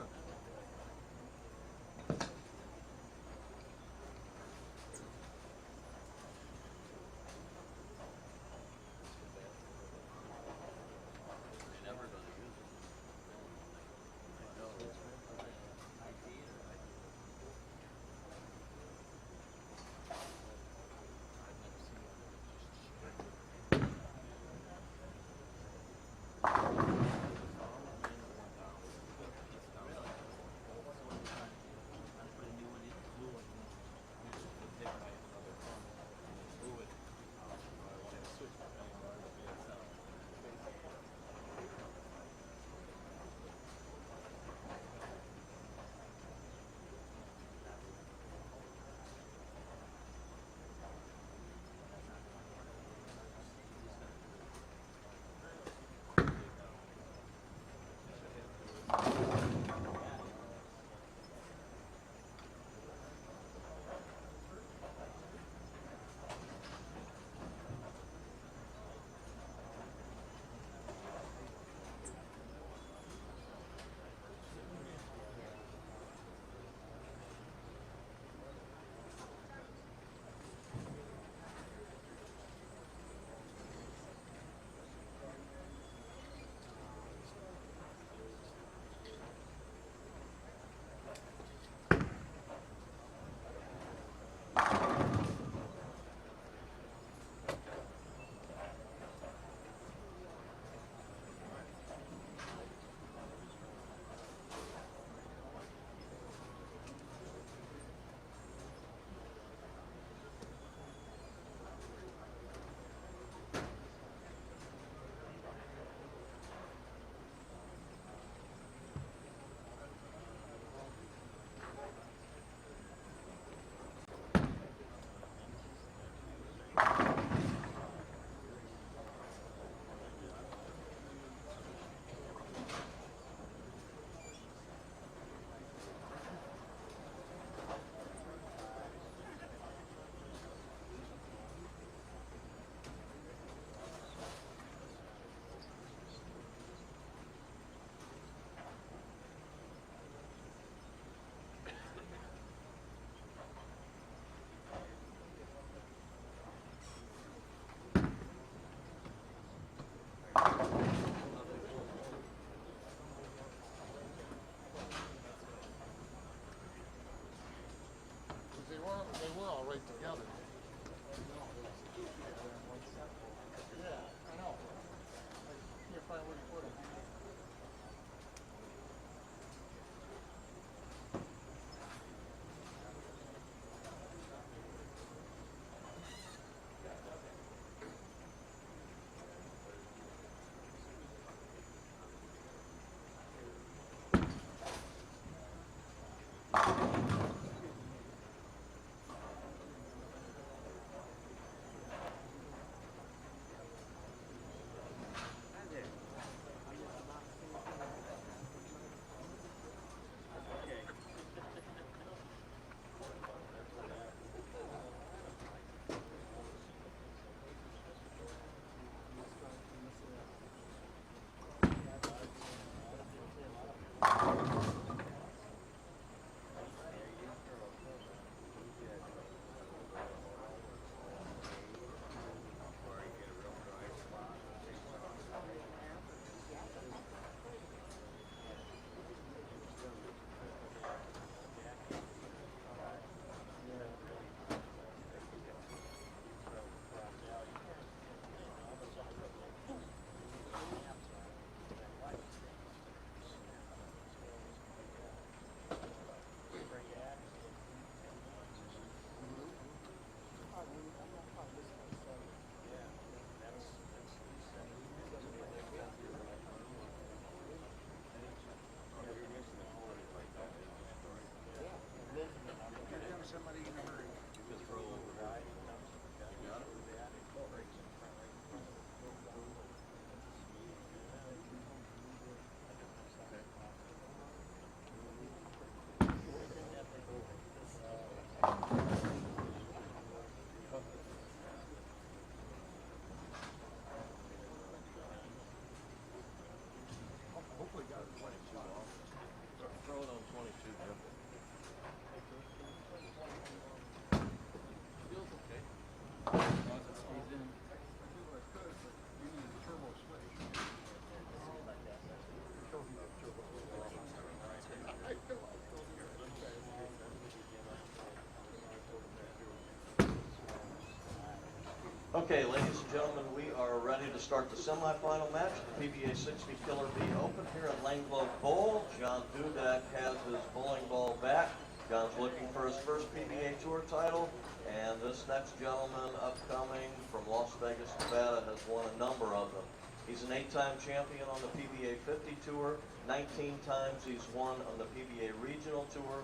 Okay, ladies and gentlemen, we are ready to start the semifinal match of the PBA60 Killer B Open here at Lane Glo Bowl. John Dudak has his bowling ball back. John's looking for his first PBA Tour title, and this next gentleman upcoming from Las Vegas, Nevada, has won a number of them. He's an 8-time champion on the PBA50 Tour. 19 times he's won on the PBA Regional Tour.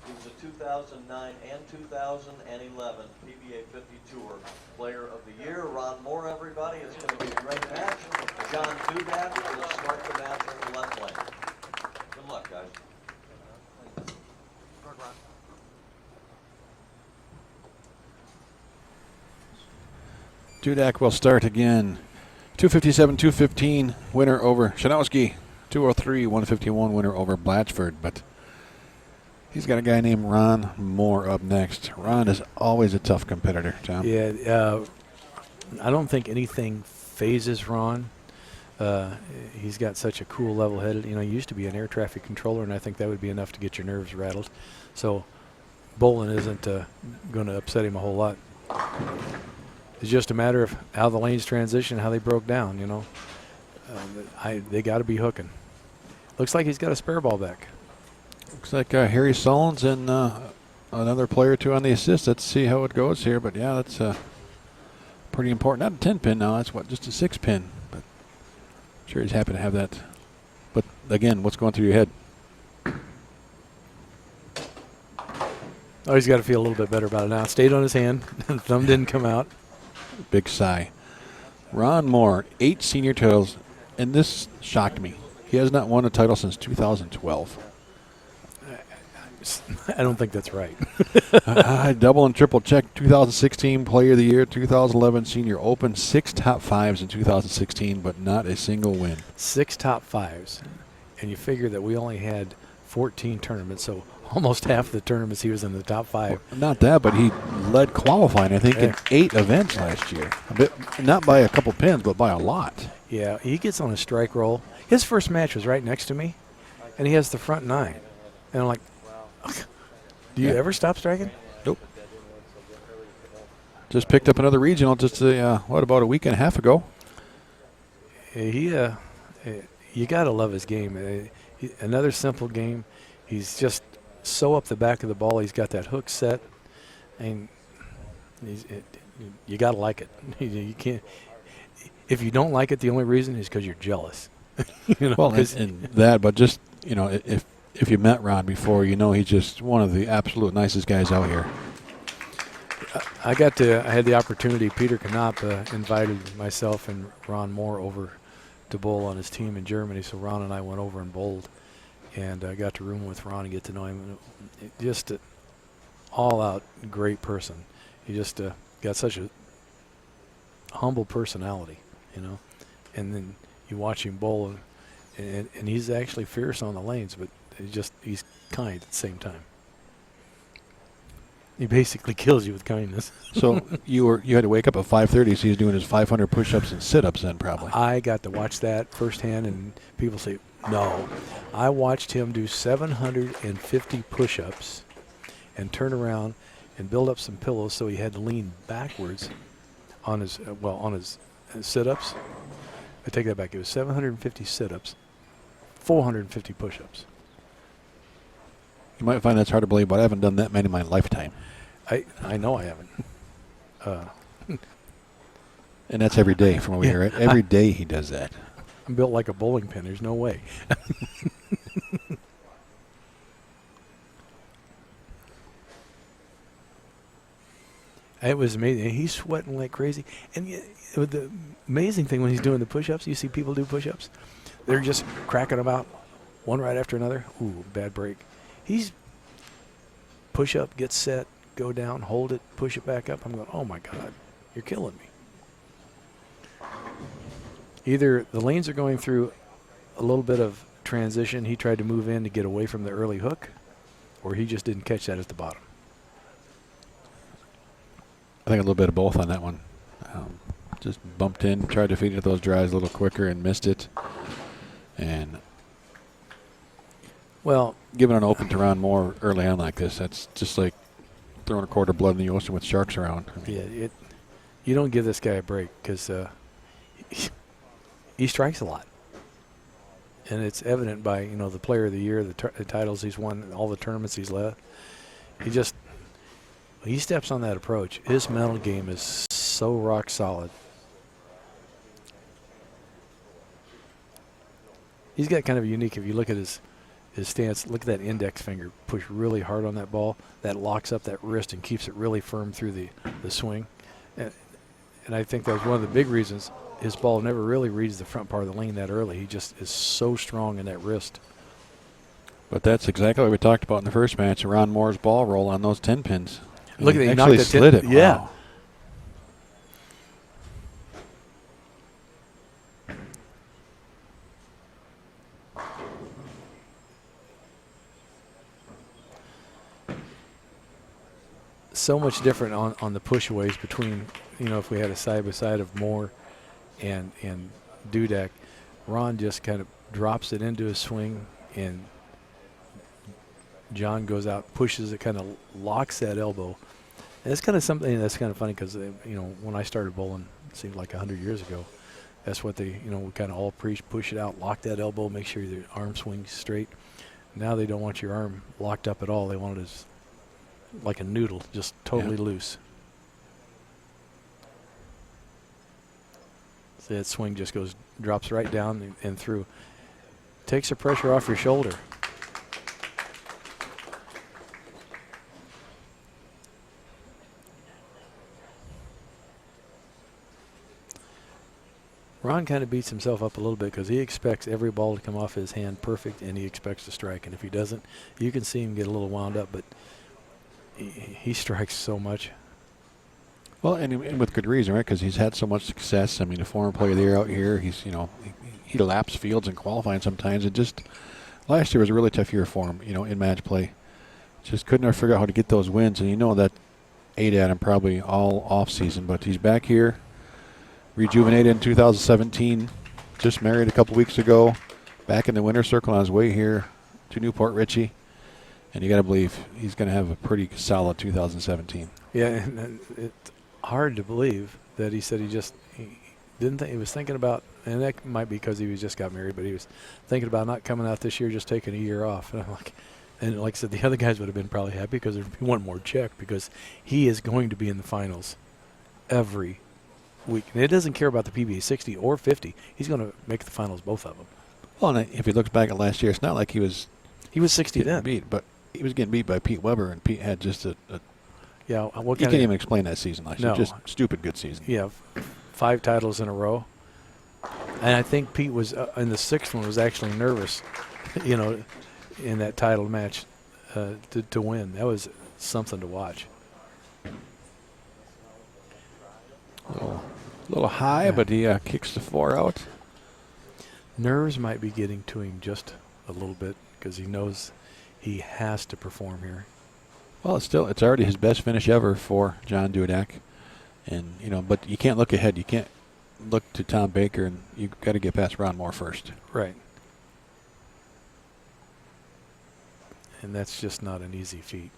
He was a 2009 and 2011 PBA 50 Tour Player of the Year. Ron Mohr, everybody. It's going to be a great match. John Dudak will start the match in the left lane. Good luck, guys. Dudak will start again. 257-215 winner over Chrzanowski. 203-151 winner over Blatchford. But he's got a guy named Ron Mohr up next. Ron is always a tough competitor, Tom. Yeah, I don't think anything phases Ron. He's got such a cool level-headed. You know, he used to be an air traffic controller, and I think that would be enough to get your nerves rattled. So bowling isn't going to upset him a whole lot. It's just a matter of how the lanes transition, how they broke down, you know. They got to be hooking. Looks like he's got a spare ball back. Looks like Harry Sullins and another player or two on the assist. Let's see how it goes here. But, yeah, that's pretty important. Not a 10-pin now. That's, just a 6-pin. But I'm sure he's happy to have that. But, again, what's going through your head? Oh, he's got to feel a little bit better about it now. Stayed on his hand. Thumb didn't come out. Big sigh. Ron Mohr, 8 senior titles, and this shocked me. He has not won a title since 2012. I don't think that's right. I double and triple checked. 2016 Player of the Year, 2011 Senior Open, 6 top 5s in 2016, but not a single win. 6 top 5s, and you figure that we only had 14 tournaments, so almost half the tournaments he was in the top 5. Not that, but he led qualifying, I think, in 8 events last year. Not by a couple pins, but by a lot. Yeah, he gets on a strike roll. His first match was right next to me, and he has the front 9. And I'm like, do you ever stop striking? Nope. Just picked up another regional just about a week and a half ago. You got to love his game. Another simple game. He's just so up the back of the ball. He's got that hook set, and you got to like it. You can't. If you don't like it, the only reason is because you're jealous. You know, well, and that, but just, you know, if you met Ron before, you know he's just one of the absolute nicest guys out here. I had the opportunity. Peter Knopp invited myself and Ron Mohr over to bowl on his team in Germany, so Ron and I went over and bowled. And I got to room with Ron and get to know him. Just an all-out great person. He just got such a humble personality, you know. And then you watch him bowl, and he's actually fierce on the lanes, but he's kind at the same time. He basically kills you with kindness. So you had to wake up at 5:30, so he's doing his 500 push-ups and sit-ups then probably. I got to watch that firsthand, and people say, no. I watched him do 750 push-ups and turn around and build up some pillows, so he had to lean backwards on his sit-ups. I take that back. It was 750 sit-ups, 450 push-ups. You might find that's hard to believe, but I haven't done that many in my lifetime. I know I haven't. And that's every day from over here, right? Every day he does that. I'm built like a bowling pin. There's no way. It was amazing. He's sweating like crazy. And the amazing thing when he's doing the push-ups, you see people do push-ups, they're just cracking them out one right after another. Ooh, bad break. He's push-up, get set, go down, hold it, push it back up. I'm going, oh, my God, you're killing me. Either the lanes are going through a little bit of transition. He tried to move in to get away from the early hook, or he just didn't catch that at the bottom. I think a little bit of both on that one. Just bumped in, tried to feed it those drives a little quicker and missed it. And well, giving an open to Ron Mohr early on like this, that's just like throwing a quart of blood in the ocean with sharks around. I mean, yeah, you don't give this guy a break because he strikes a lot. And it's evident by, the player of the year, the titles he's won, all the tournaments he's led. He steps on that approach. His mental game is so rock solid. He's got kind of a unique, if you look at his stance, look at that index finger, push really hard on that ball. That locks up that wrist and keeps it really firm through the swing. And I think that was one of the big reasons his ball never really reads the front part of the lane that early. He just is so strong in that wrist. But that's exactly what we talked about in the first match, Ron Mohr's ball roll on those 10 pins. Look at that, he actually knocked slid it. Yeah. Wow. So much different on the pushaways between, if we had a side-by-side of Mohr and Dudak. Ron just kind of drops it into his swing, and John goes out, pushes it, kind of locks that elbow. And it's kind of something that's kind of funny because, when I started bowling, it seemed like 100 years ago, that's what they, we kind of all preach, push it out, lock that elbow, make sure your arm swings straight. Now they don't want your arm locked up at all. They want it as like a noodle, just totally loose. So that swing just drops right down and through. Takes the pressure off your shoulder. Ron kind of beats himself up a little bit because he expects every ball to come off his hand perfect, and he expects to strike. And if he doesn't, you can see him get a little wound up, but he strikes so much. Well, and with good reason, right? Because he's had so much success. I mean, a former player of the year out here. He's, he laps fields in qualifying sometimes. It just, last year was a really tough year for him, in match play. Just couldn't figure out how to get those wins. And that ate at him probably all off season. But he's back here, rejuvenated in 2017. Just married a couple weeks ago. Back in the winner's circle on his way here to New Port Richey. And you got to believe he's going to have a pretty solid 2017. Yeah, and it's hard to believe that he said he didn't think, he was thinking about, and that might be because he just got married, but he was thinking about not coming out this year, just taking a year off. And I'm like I said, the other guys would have been probably happy because there'd be one more check, because he is going to be in the finals every week. And it doesn't care about the PBA 60 or 50. He's going to make the finals, both of them. Well, and if he looks back at last year, it's not like he was 60 then. Beat, but he was getting beat by Pete Weber, and Pete had just yeah. You can't even explain that season last year. Just stupid good season. Yeah, 5 titles in a row. And I think Pete was in the 6th one was actually nervous, in that title match to win. That was something to watch. A little high, but he kicks the 4 out. Nerves might be getting to him just a little bit because he knows he has to perform here. Well, it's already his best finish ever for John Dudak. And, but you can't look ahead. You can't look to Tom Baker, and you've got to get past Ron Mohr first. Right. And that's just not an easy feat.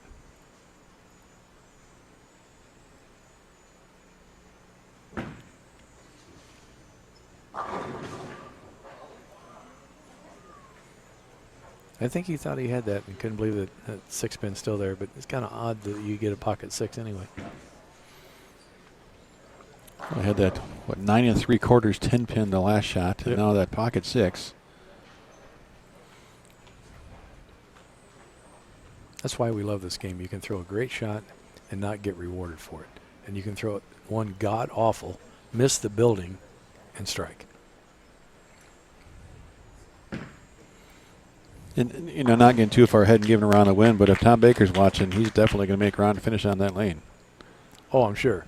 I think he thought he had that and couldn't believe that 6 pin's still there, but it's kind of odd that you get a pocket 6 anyway. I had that, 9 3/4 10 pin the last shot, and now that pocket 6. That's why we love this game. You can throw a great shot and not get rewarded for it. And you can throw it one god-awful, miss the building, and strike. And, not getting too far ahead and giving Ron a win, but if Tom Baker's watching, he's definitely going to make Ron finish on that lane. Oh, I'm sure.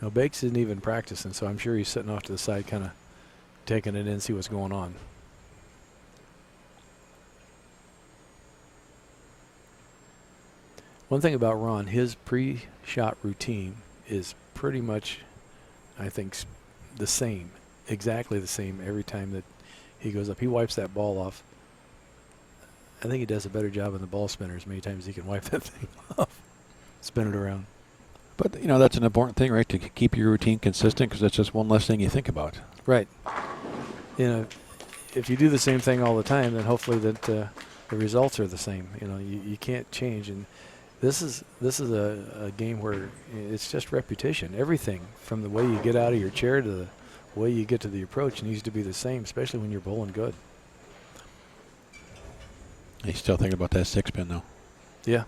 Now, Bakes isn't even practicing, so I'm sure he's sitting off to the side kind of taking it in, see what's going on. One thing about Ron, his pre-shot routine is pretty much, I think, the same, exactly the same every time that he goes up. He wipes that ball off I think he does a better job on the ball spinner as many times as he can wipe that thing off, spin it around. But, you know, that's an important thing, right, to keep your routine consistent, because that's just one less thing you think about. Right. You know, if you do the same thing all the time, then hopefully that the results are the same. You know, you can't change. And this is a game where it's just repetition. Everything from the way you get out of your chair to the way you get to the approach needs to be the same, especially when you're bowling good. He's still thinking about that 6-pin, though. Yeah.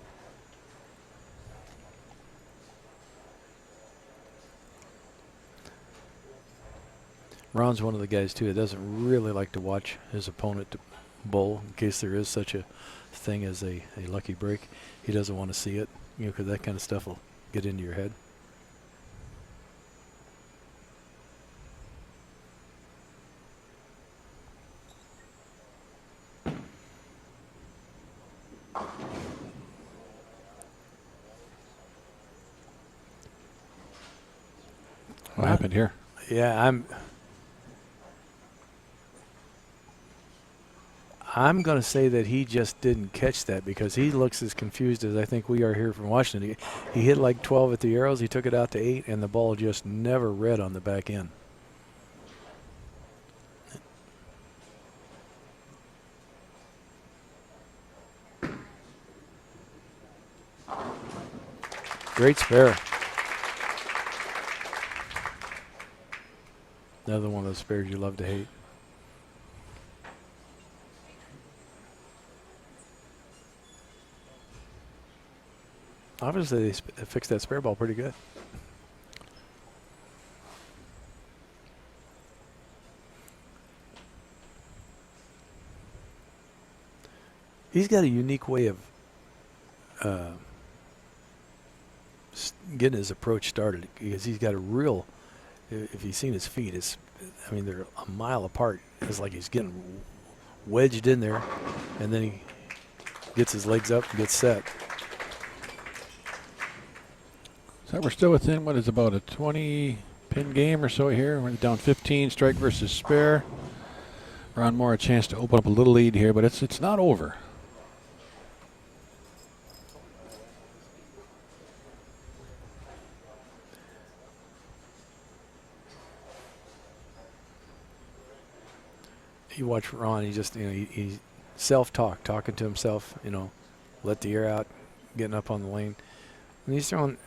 Ron's one of the guys, too, that doesn't really like to watch his opponent to bowl in case there is such a thing as a lucky break. He doesn't want to see it, you know, because that kind of stuff will get into your head. What happened here? Yeah, I'm going to say that he just didn't catch that because he looks as confused as I think we are here from Washington. He hit like 12 at the arrows. He took it out to 8, and the ball just never read on the back end. Great spare. Another one of those spares you love to hate. Obviously, they fixed that spare ball pretty good. He's got a unique way of getting his approach started because he's got a real, if you've seen his feet, I mean, they're a mile apart. It's like he's getting wedged in there, and then he gets his legs up and gets set. So we're still within, what is about a 20-pin game or so here. We're down 15, strike versus spare. Ron Mohr a chance to open up a little lead here, but it's not over. You watch Ron, he just, you know, he talking to himself, you know, let the air out, getting up on the lane. And he's throwing,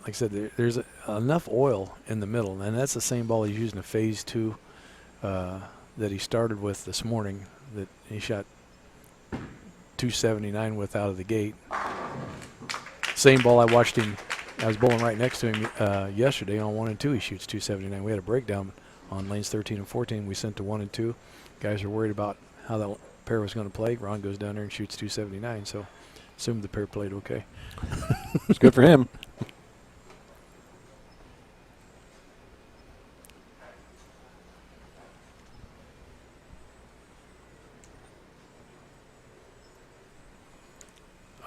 like I said, there's enough oil in the middle, and that's the same ball he's using a phase 2 that he started with this morning that he shot 279 with out of the gate. Same ball I watched him, I was bowling right next to him yesterday on 1 and 2. He shoots 279. We had a breakdown on lanes 13 and 14. We sent to 1 and 2. Guys are worried about how that pair was going to play. Ron goes down there and shoots 279, so assumed the pair played okay. It's good for him.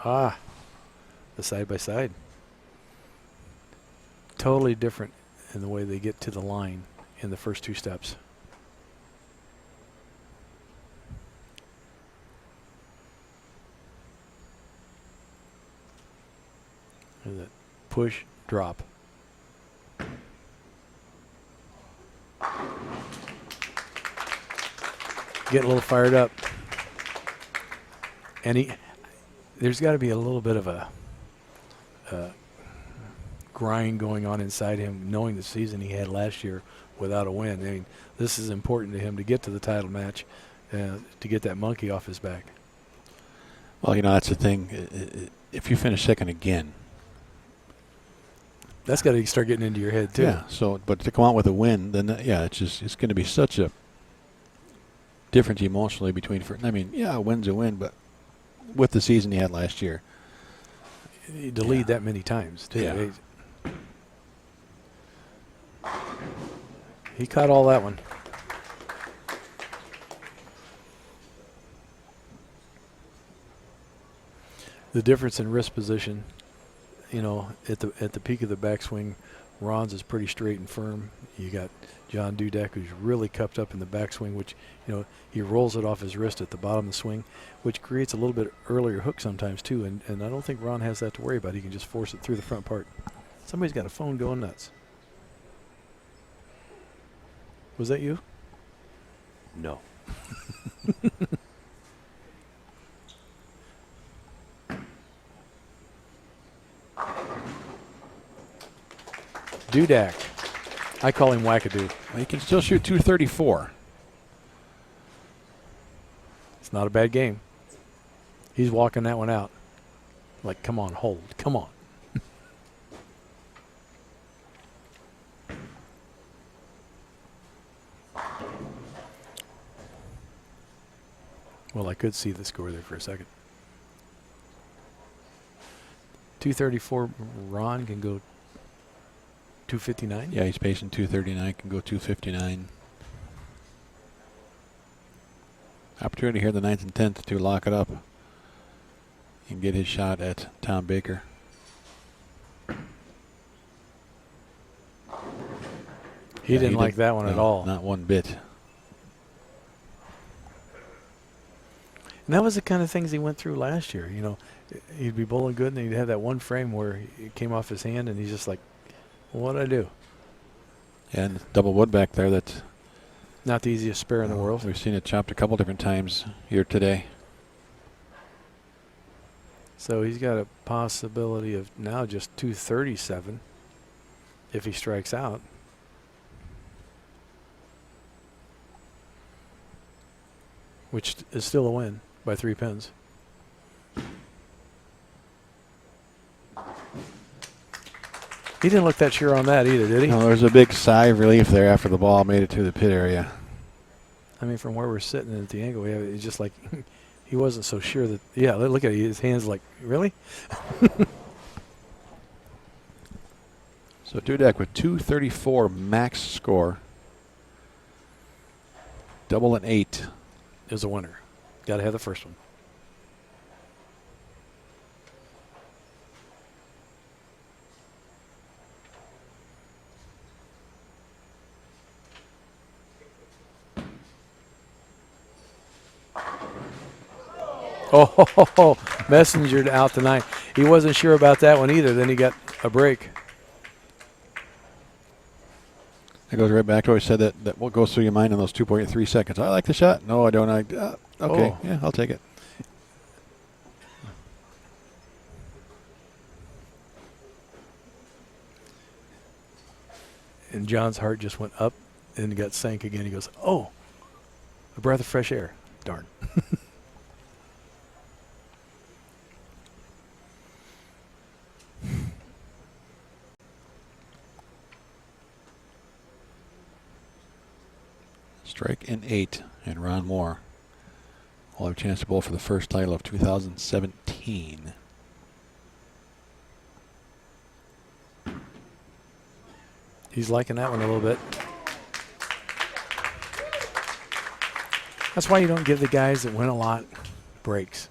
Ah, the side-by-side. Totally different in the way they get to the line in the first 2 steps. There's that push, drop. Get a little fired up. And there's got to be a little bit of a grind going on inside him, knowing the season he had last year without a win. I mean, this is important to him to get to the title match, to get that monkey off his back. Well, you know, that's the thing. If you finish second again, that's got to start getting into your head too. Yeah. So, but to come out with a win, then it's going to be such a difference emotionally between. I mean, yeah, a win's a win, but with the season he had last year, to lead that many times too. Yeah. He caught all that one. The difference in wrist position, you know, at the peak of the backswing Ron's is pretty straight and firm. You got John Dudak, who's really cupped up in the backswing, which, he rolls it off his wrist at the bottom of the swing, which creates a little bit earlier hook sometimes too. And I don't think Ron has that to worry about. He can just force it through the front part. Somebody's got a phone going nuts. Was that you? No. Dudak. I call him wackadoo. Well, he can still shoot 234. It's not a bad game. He's walking that one out. Like, come on, hold. Come on. Well, I could see the score there for a second. 234, Ron can go 259? Yeah, he's pacing 239, can go 259. Opportunity here in the 9th and 10th to lock it up and get his shot at Tom Baker. He didn't like that one at all. Not one bit. And that was the kind of things he went through last year. He'd be bowling good, and he'd have that one frame where it came off his hand, and he's just like, well, what'd I do? And double wood back there. That's not the easiest spare in the world. We've seen it chopped a couple different times here today. So he's got a possibility of now just 237 if he strikes out. Which is still a win by 3 pins. He didn't look that sure on that either, did he? No, there's a big sigh of relief there after the ball made it to the pit area. I mean, from where we're sitting at the angle, we have it's just like he wasn't so sure that. Yeah, look at it. His hands like, really? So Dudak with 234 max score. Double and 8. Is a winner. Got to have the first one. Oh, Messenger out tonight. He wasn't sure about that one either. Then he got a break. It goes right back to what I said, that what goes through your mind in those 2.3 seconds. I like the shot. No, I don't. Okay, Oh. yeah, I'll take it. And John's heart just went up and got sank again. He goes, oh, a breath of fresh air. Darn. Strike and 8, and Ron Mohr will have a chance to bowl for the first title of 2017. He's liking that one a little bit. That's why you don't give the guys that win a lot breaks,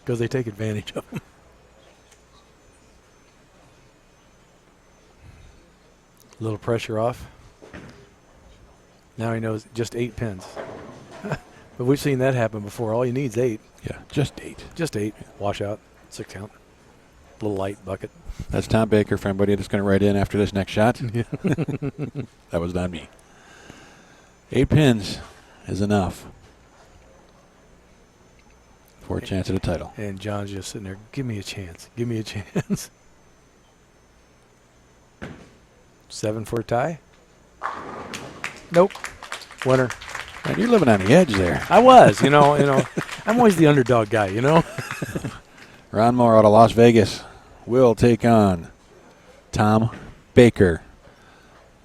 because they take advantage of them. A little pressure off. Now he knows just 8 pins. But we've seen that happen before. All you need is 8. Yeah, just 8. Just 8. Wash out. 6 count. Little light bucket. That's Tom Baker for anybody that's going to write in after this next shot. Yeah. That was not me. 8 pins is enough for a chance at a title. And John's just sitting there, give me a chance. Give me a chance. 7 for a tie. Nope. Winner. Man, you're living on the edge there. I was, I'm always the underdog guy, Ron Mohr out of Las Vegas will take on Tom Baker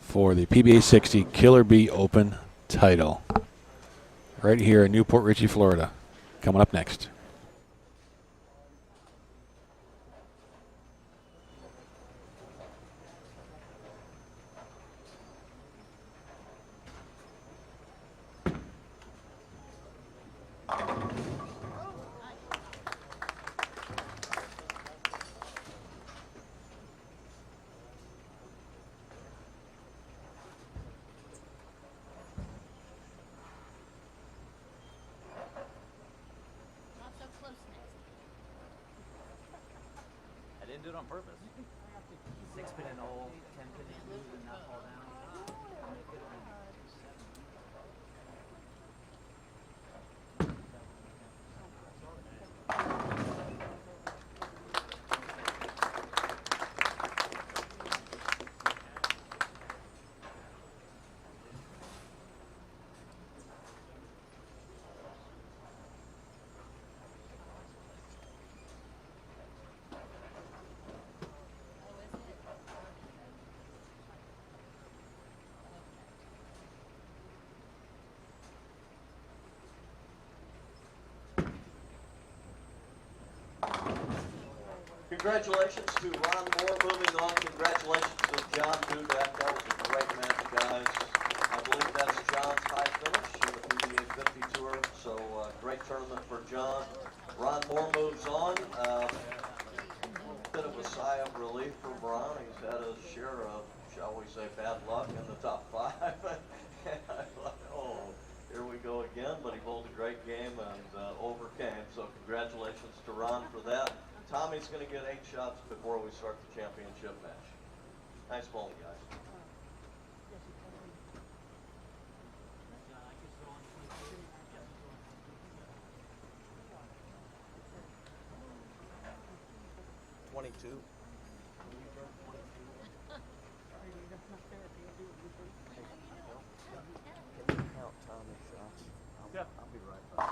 for the PBA60 Killer B Open title. Right here in Port Richey, Florida. Coming up next. didn't do it on purpose. 6 pin and hole, 10 pin and move and not fall down. Congratulations to Ron Mohr moving on. Congratulations to John Dudak. That was a great match, guys. I believe that's John's high finish in the PBA60 Tour. So great tournament for John. Ron Mohr moves on. Bit of a sigh of relief for Ron. He's had a share of, shall we say, bad luck in the top 5. And I thought, oh, here we go again. But he bowled a great game and overcame. So congratulations to Ron for that. Tommy's going to get 8 shots before we start the championship match. Nice bowling, guys. $22. Can you count Tommy's shots? I'll be right back.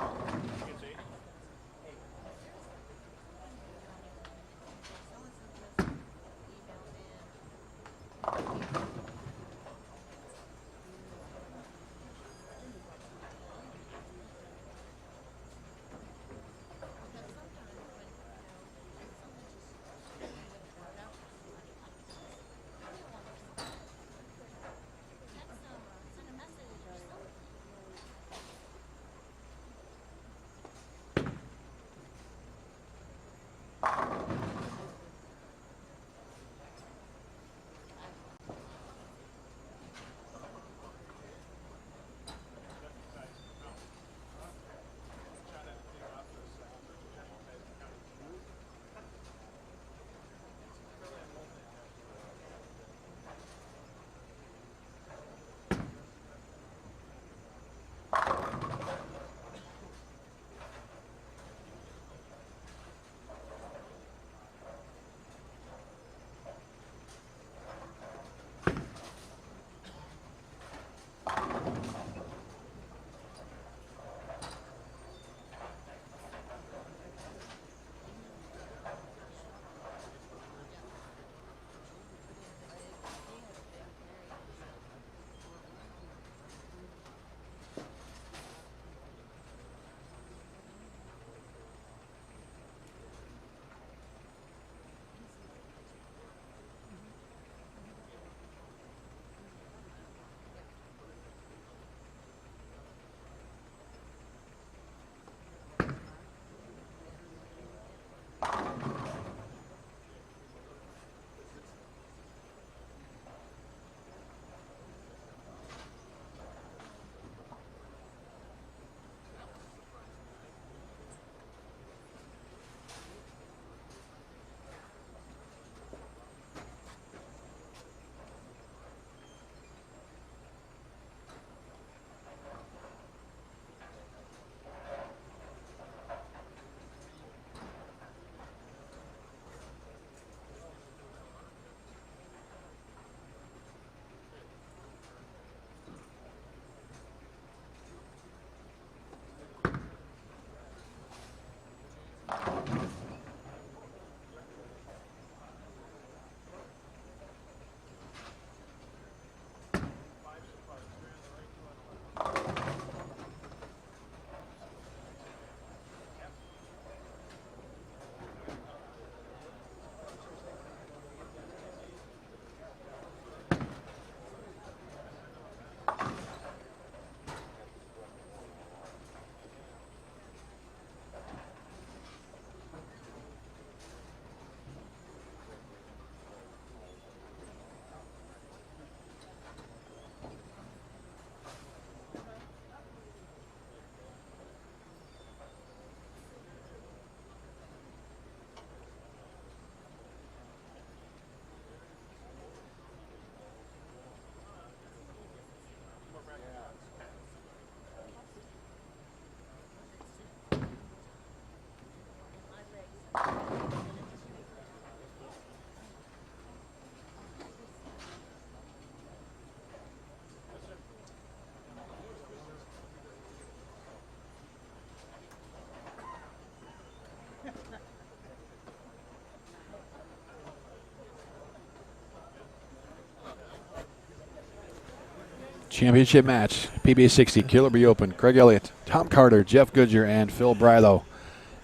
Championship match, PBA60 Killer B Open. Craig Elliott, Tom Carter, Jeff Goodyear, and Phil Brylow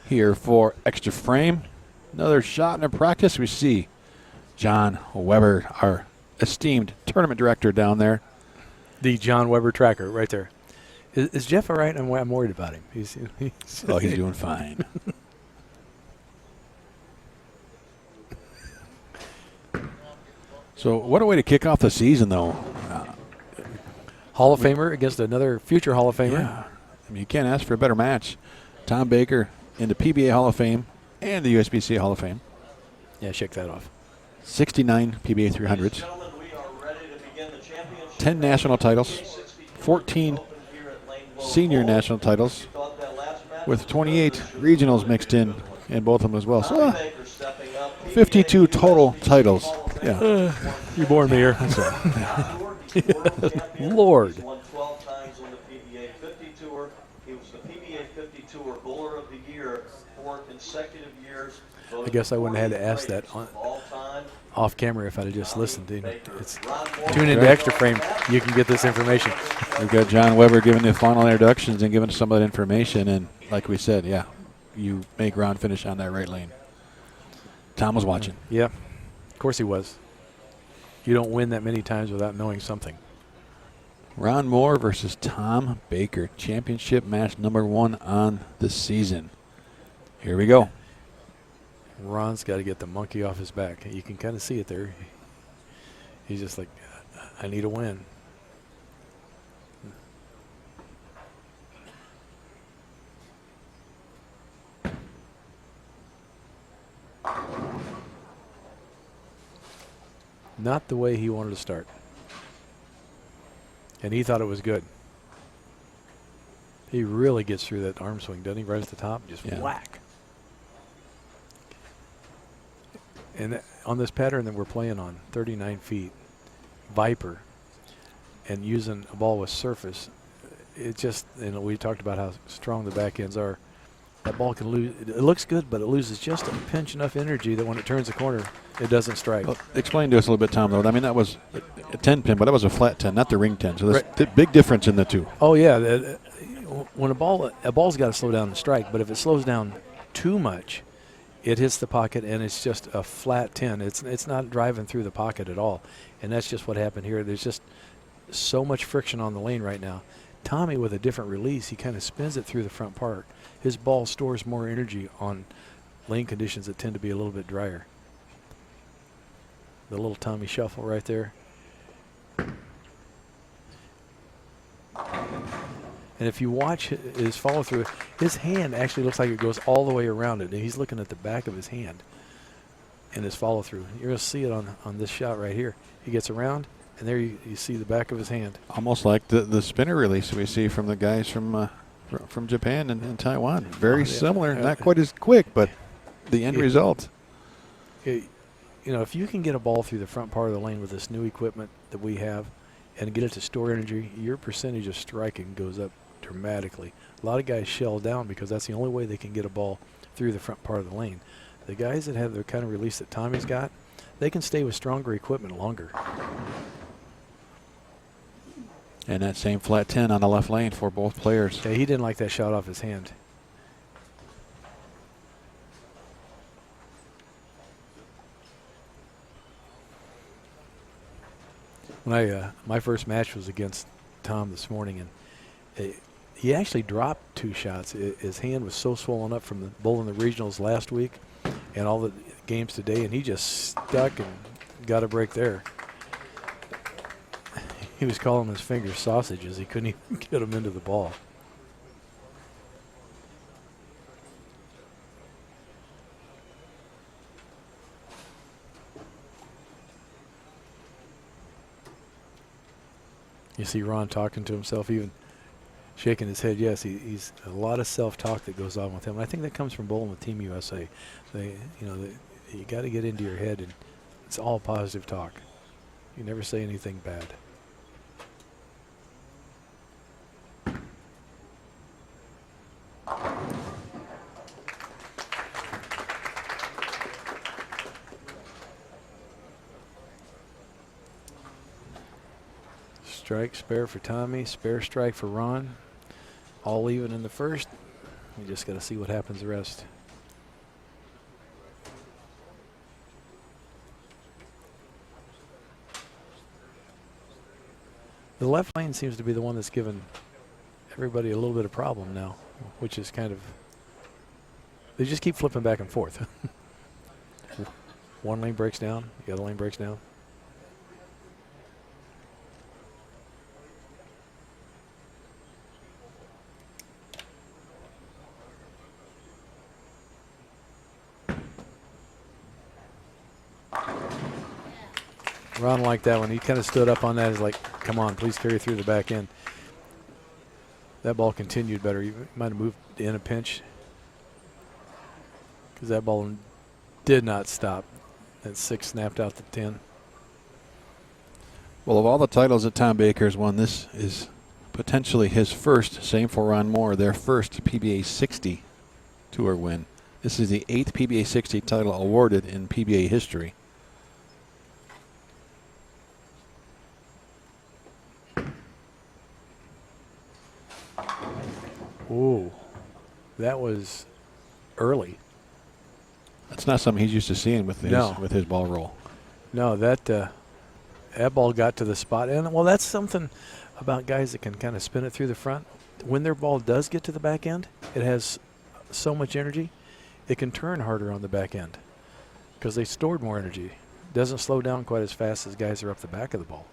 here for Xtra Frame. Another shot in a practice. We see John Weber, our esteemed tournament director down there. The John Weber tracker right there. Is Jeff all right? I'm worried about him. He's Doing fine. So what a way to kick off the season, though. Hall of Famer against another future Hall of Famer. Yeah. I mean, you can't ask for a better match. Tom Baker in the PBA Hall of Fame and the USBC Hall of Fame. Yeah, shake that off. 69 PBA 300s. Gentlemen, we are ready to begin the championship. 10 national titles. 14 senior national titles with 28 regionals mixed in both of them as well. So 52 total titles. Yeah. You bored me here. Lord. He's won 12 times on the PBA 50 Tour. He was the PBA 50 Tour Bowler of the Year 4 consecutive years. I guess I wouldn't have had to ask that All time. off camera if I'd have just listened. Tune into Xtra Frame. You can get this information. We've got John Weber giving the final introductions and giving us some of that information. And like we said, yeah, you make Ron finish on that right lane. Tom was watching. Yeah, of course he was. You don't win that many times without knowing something. Ron Mohr versus Tom Baker. Championship match number 1 on the season. Here we go. Ron's got to get the monkey off his back. You can kind of see it there. He's just like, I need a win. Not the way he wanted to start. And he thought it was good. He really gets through that arm swing, doesn't he? Right at the top, just whack. And on this pattern that we're playing on, 39 feet, Viper, and using a ball with surface, it just, we talked about how strong the back ends are. That ball can lose. It looks good, but it loses just a pinch enough energy that when it turns the corner, it doesn't strike. Well, explain to us a little bit, Tom, though. I mean, that was a 10 pin, but that was a flat 10, not the ring 10. So there's a big difference in the two. Oh, yeah. When a ball's got to slow down and strike, but if it slows down too much, it hits the pocket and it's just a flat 10. It's not driving through the pocket at all. And that's just what happened here. There's just so much friction on the lane right now. Tommy, with a different release, he kind of spins it through the front part. His ball stores more energy on lane conditions that tend to be a little bit drier. The little Tommy shuffle right there. And if you watch his follow through, his hand actually looks like it goes all the way around it. And he's looking at the back of his hand in his follow through. You're going to see it on this shot right here. He gets around, and there you see the back of his hand. Almost like the spinner release we see from the guys from Japan and Taiwan. Very similar, not quite as quick, but the end result. If you can get a ball through the front part of the lane with this new equipment that we have and get it to store energy, your percentage of striking goes up dramatically. A lot of guys shell down because that's the only way they can get a ball through the front part of the lane. The guys that have the kind of release that Tommy's got, they can stay with stronger equipment longer. And that same flat 10 on the left lane for both players. Yeah, he didn't like that shot off his hand. When my first match was against Tom this morning, and he actually dropped 2 shots. His hand was so swollen up from the bowling the regionals last week and all the games today, and he just stuck and got a break there. He was calling his fingers sausages. He couldn't even get them into the ball. You see Ron talking to himself, even shaking his head. Yes, he's a lot of self-talk that goes on with him. And I think that comes from bowling with Team USA. You got to get into your head, and it's all positive talk. You never say anything bad. Strike, spare for Tommy, spare strike for Ron. All even in the first. We just got to see what happens the rest. The left lane seems to be the one that's given everybody a little bit of problem now, which is kind of, they just keep flipping back and forth. One lane breaks down, the other lane breaks down. Ron liked that one. He kind of stood up on that. He's like, come on, please carry through the back end. That ball continued better. He might have moved in a pinch because that ball did not stop. That 6 snapped out to 10. Well, of all the titles that Tom Baker's won, this is potentially his first, same for Ron Mohr, their first PBA60 Tour win. This is the 8th PBA60 title awarded in PBA history. Ooh, that was early. That's not something he's used to seeing with his ball roll. No, that ball got to the spot. And, well, that's something about guys that can kind of spin it through the front. When their ball does get to the back end, it has so much energy, it can turn harder on the back end because they stored more energy. It doesn't slow down quite as fast as guys are up the back of the ball.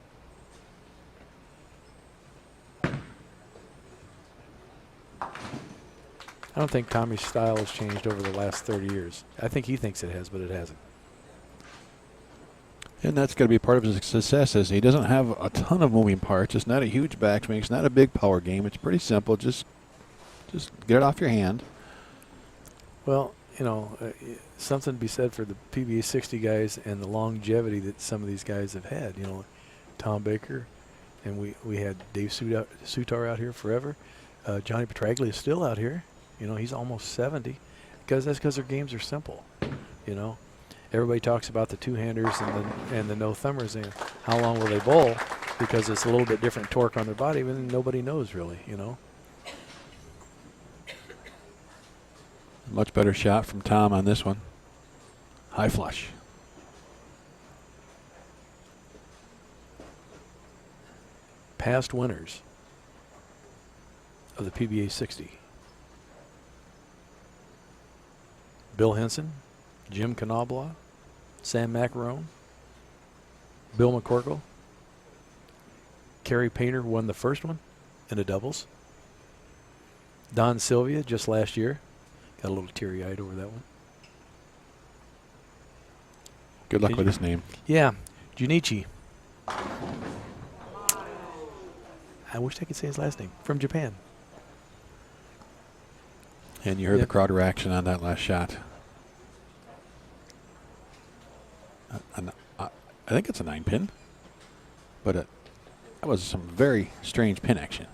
I don't think Tommy's style has changed over the last 30 years. I think he thinks it has, but it hasn't. And that's going to be part of his success is he doesn't have a ton of moving parts. It's not a huge backswing. It's not a big power game. It's pretty simple. Just get it off your hand. Well, you know, something to be said for the PBA60 guys and the longevity that some of these guys have had. You know, Tom Baker, and we had Dave Sutar out here forever. Johnny Petraglia is still out here. You know, he's almost 70. That's because their games are simple. You know, everybody talks about the two-handers and the no-thumbers and how long will they bowl because it's a little bit different torque on their body, but nobody knows really, you know. Much better shot from Tom on this one. High flush. Past winners of the PBA60. Bill Henson, Jim Knobloch, Sam Macarone, Bill McCorkle. Kerry Painter won the first one in the doubles. Don Sylvia just last year. Got a little teary-eyed over that one. Good luck with his name. Yeah, Junichi. I wish I could say his last name. From Japan. And you heard the crowd reaction on that last shot. I think it's a 9-pin, but that was some very strange pin action.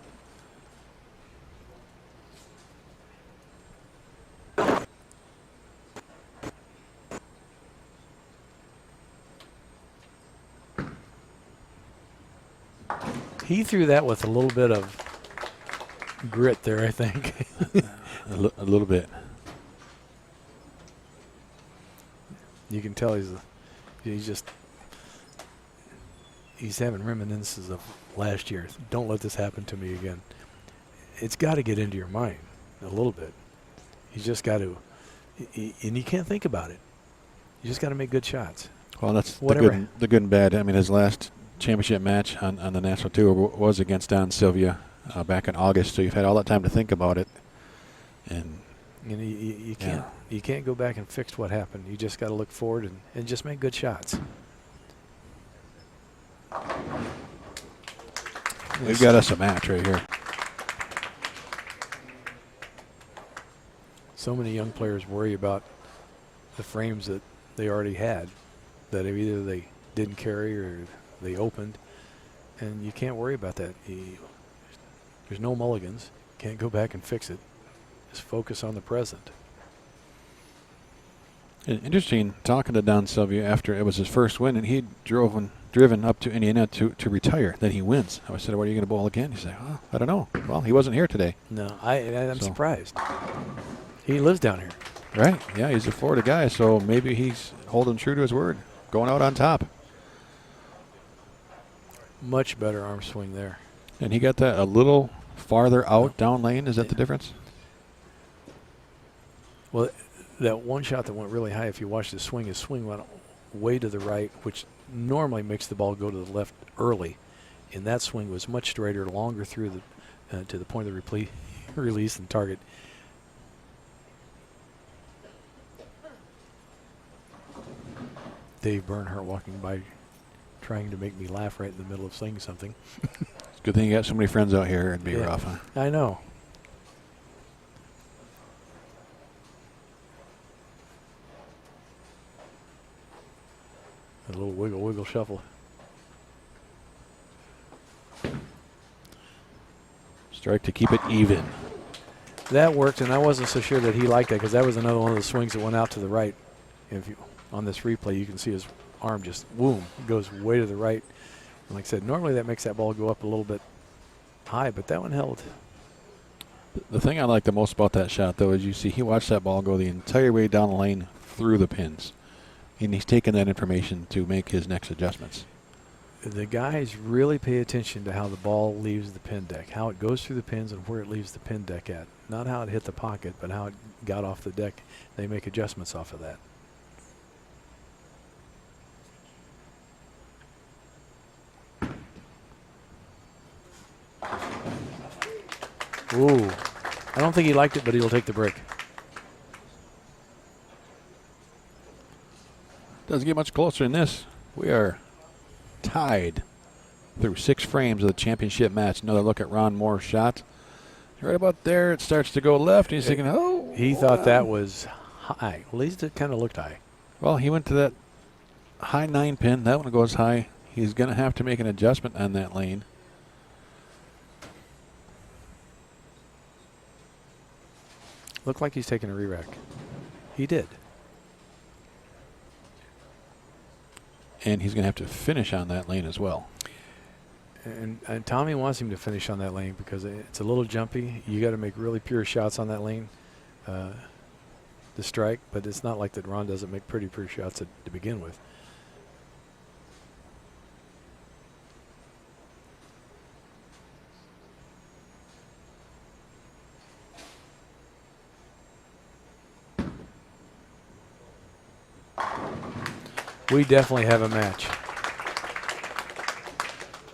He threw that with a little bit of grit there, I think. A little bit. You can tell he's having reminiscences of last year. Don't let this happen to me again. It's got to get into your mind a little bit. You just got to, and you can't think about it. You just got to make good shots. Well, that's the good and bad. I mean, his last championship match on the National Tour was against Don Sylvia back in August, so you've had all that time to think about it. And you can't go back and fix what happened. You just got to look forward and just make good shots. We've got us a match right here. So many young players worry about the frames that they already had, that either they didn't carry or they opened, and you can't worry about that. There's no mulligans. Can't go back and fix it. Just focus on the present. Interesting talking to Don Sylvia after it was his first win, and he drove driven up to Indiana to retire, then he wins. I said, "What are you going to bowl again?" He said, "Oh, I don't know." Well, he wasn't here today. No, I'm surprised. He lives down here. Right? Yeah, he's a Florida guy, so maybe he's holding true to his word, going out on top. Much better arm swing there. And he got that a little farther out down lane. Is that the difference? Well, that one shot that went really high, if you watch his swing went way to the right, which normally makes the ball go to the left early. And that swing was much straighter, longer through the to the point of the release and target. Dave Bernhardt walking by trying to make me laugh right in the middle of saying something. It's a good thing you got so many friends out here. It'd be rough, huh? I know. A little wiggle, wiggle, shuffle. Strike to keep it even. That worked, and I wasn't so sure that he liked that because that was another one of the swings that went out to the right. If you on this replay, you can see his arm just, boom, goes way to the right. And like I said, normally that makes that ball go up a little bit high, but that one held. The thing I like the most about that shot, though, is you see he watched that ball go the entire way down the lane through the pins. And he's taken that information to make his next adjustments. The guys really pay attention to how the ball leaves the pin deck, how it goes through the pins and where it leaves the pin deck at. Not how it hit the pocket, but how it got off the deck. They make adjustments off of that. Ooh, I don't think he liked it, but he'll take the break. Doesn't get much closer than this. We are tied through 6 frames of the championship match. Another look at Ron Mohr's shot. Right about there, it starts to go left. He's thinking, oh. He thought that was high. At least it kind of looked high. Well, he went to that high 9 pin. That one goes high. He's going to have to make an adjustment on that lane. Looked like he's taking a re-rack. He did. And he's going to have to finish on that lane as well. And Tommy wants him to finish on that lane because it's a little jumpy. You got to make really pure shots on that lane to strike, but it's not like that Ron doesn't make pretty pure shots to begin with. We definitely have a match.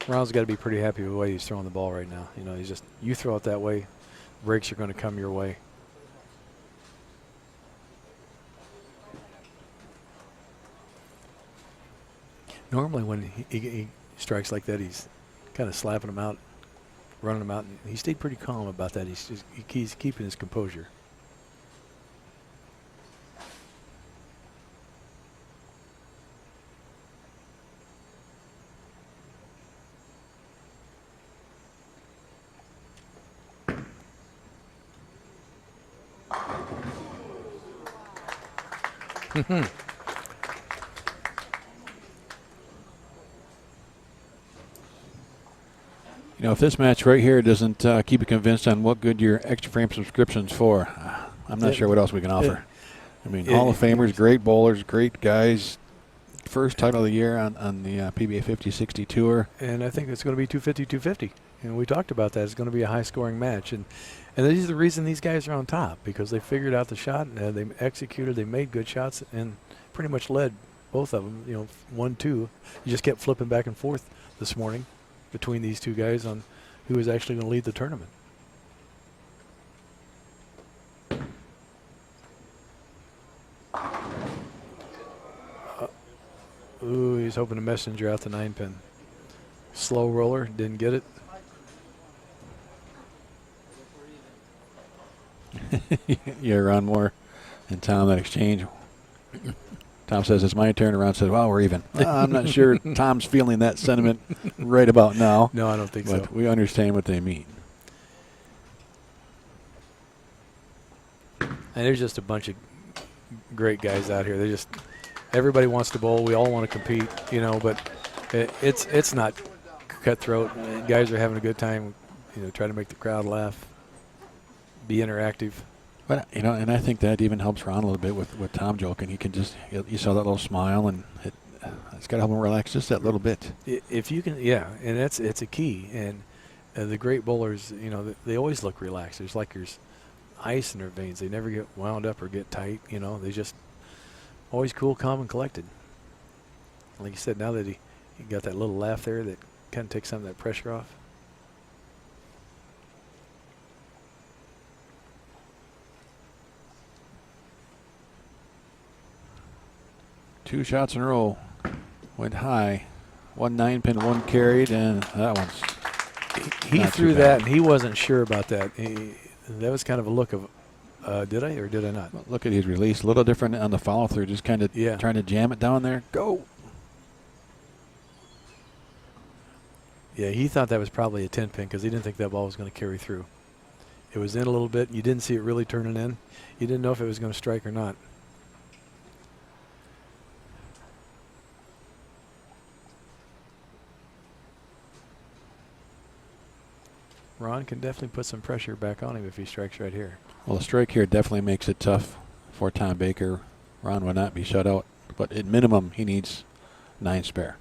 Ron's got to be pretty happy with the way he's throwing the ball right now. You know, he's just, you throw it that way, breaks are going to come your way. Normally when he strikes like that, he's kind of slapping him out, running him out. And he stayed pretty calm about that. He's keeping his composure. You know, if this match right here doesn't keep you convinced on what good your Xtra Frame subscription's for, I'm not sure what else we can offer. I mean, Hall of Famers, great bowlers, great guys. First title of the year on the PBA60 Tour. And I think it's going to be 250-250. And we talked about that. It's going to be a high-scoring match. And this is the reason these guys are on top, because they figured out the shot, and they executed, they made good shots, and pretty much led both of them, you know, 1-2. You just kept flipping back and forth this morning between these two guys on who is actually going to lead the tournament. Ooh, he's hoping a messenger out the 9-pin. Slow roller, didn't get it. Yeah, Ron Mohr and Tom, that exchange. Tom says, it's my turn. Ron says, well, we're even. I'm not sure Tom's feeling that sentiment right about now. No, I don't think so. But we understand what they mean. And there's just a bunch of great guys out here. They just, everybody wants to bowl. We all want to compete, you know, but It's not cutthroat. Guys are having a good time. Try to make the crowd laugh. Be interactive. But and I think that even helps Ron a little bit with Tom joking. He can just you saw that little smile, and it's got to help him relax just that little bit. If you can, and it's a key. And the great bowlers, they always look relaxed. There's like there's ice in their veins. They never get wound up or get tight. They just always cool, calm, and collected. Like you said, now that he got that little laugh there, that kind of takes some of that pressure off. Two shots in a row went high. 1 9-pin, 1 carried, and that one's he not threw too that, bad. and he wasn't sure about that. That was kind of a look of, did I or did I not? Look at his release. A little different on the follow through, just kind of Yeah. trying to jam it down there. Go. Yeah, he thought that was probably a 10-pin because he didn't think that ball was going to carry through. It was in a little bit. You didn't see it really turning in. You didn't know if it was going to strike or not. Ron can definitely put some pressure back on him if he strikes right here. Well, the strike here definitely makes it tough for Tom Baker. Ron would not be shut out, but at minimum, he needs 9 spare.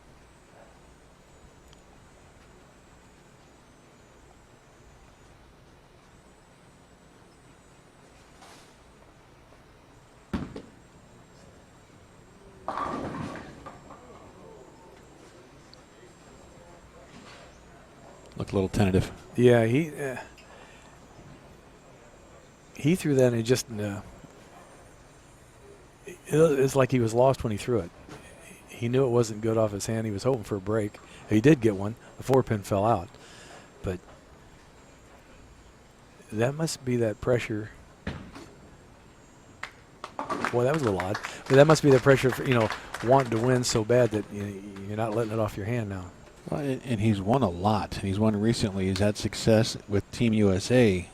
Looked a little tentative. Yeah, he threw that and it just it's like he was lost when he threw it. He knew it wasn't good off his hand. He was hoping for a break. He did get one. The 4-pin fell out, but that must be that pressure. Well, that was a little odd, but that must be the pressure for wanting to win so bad that you're not letting it off your hand now. Well, and he's won a lot, and he's won recently. He's had success with Team USA,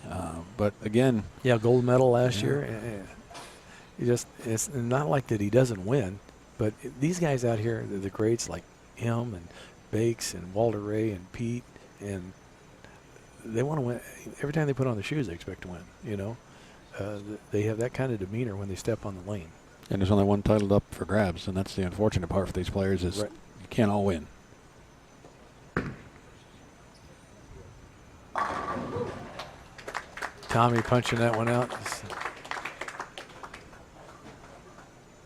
but again, yeah, gold medal last year. It's not like that he doesn't win, but these guys out here, the greats like him and Bakes and Walter Ray and Pete, and they want to win. Every time they put on the shoes, they expect to win. They have that kind of demeanor when they step on the lane. and there's only one title up for grabs, and that's the unfortunate part for these players is Right. you can't all win. Tommy punching that one out.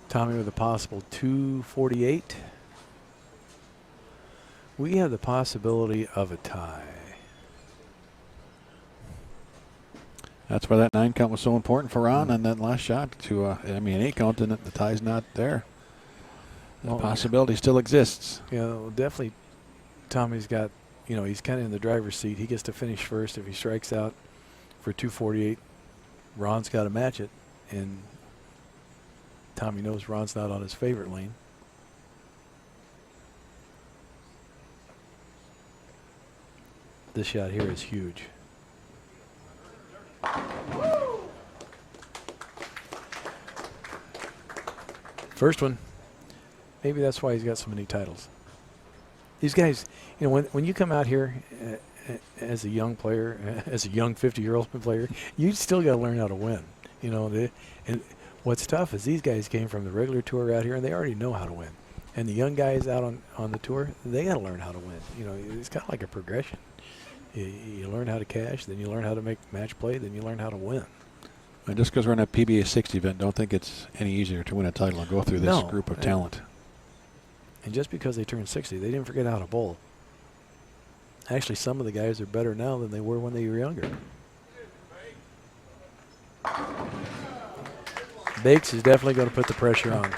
Tommy with a possible 248. We have the possibility of a tie. That's why that 9 count was so important for Ron and that last shot to, an 8 count, and the tie's not there. The possibility still exists. Definitely Tommy's got, he's kind of in the driver's seat. He gets to finish first. If he strikes out for 248, Ron's got to match it. And Tommy knows Ron's not on his favorite lane. This shot here is huge. First one. Maybe that's why he's got so many titles. These guys, when you come out here as a young player, as a young 50-year-old player, you still got to learn how to win. And what's tough is these guys came from the regular tour out here, and they already know how to win. And the young guys out on the tour, they got to learn how to win. It's kind of like a progression. You learn how to cash, then you learn how to make match play, then you learn how to win. And just because we're in a PBA60 event, don't think it's any easier to win a title and go through this group of talent. And just because they turned 60, they didn't forget how to bowl. Actually, some of the guys are better now than they were when they were younger. Bakes is definitely going to put the pressure on.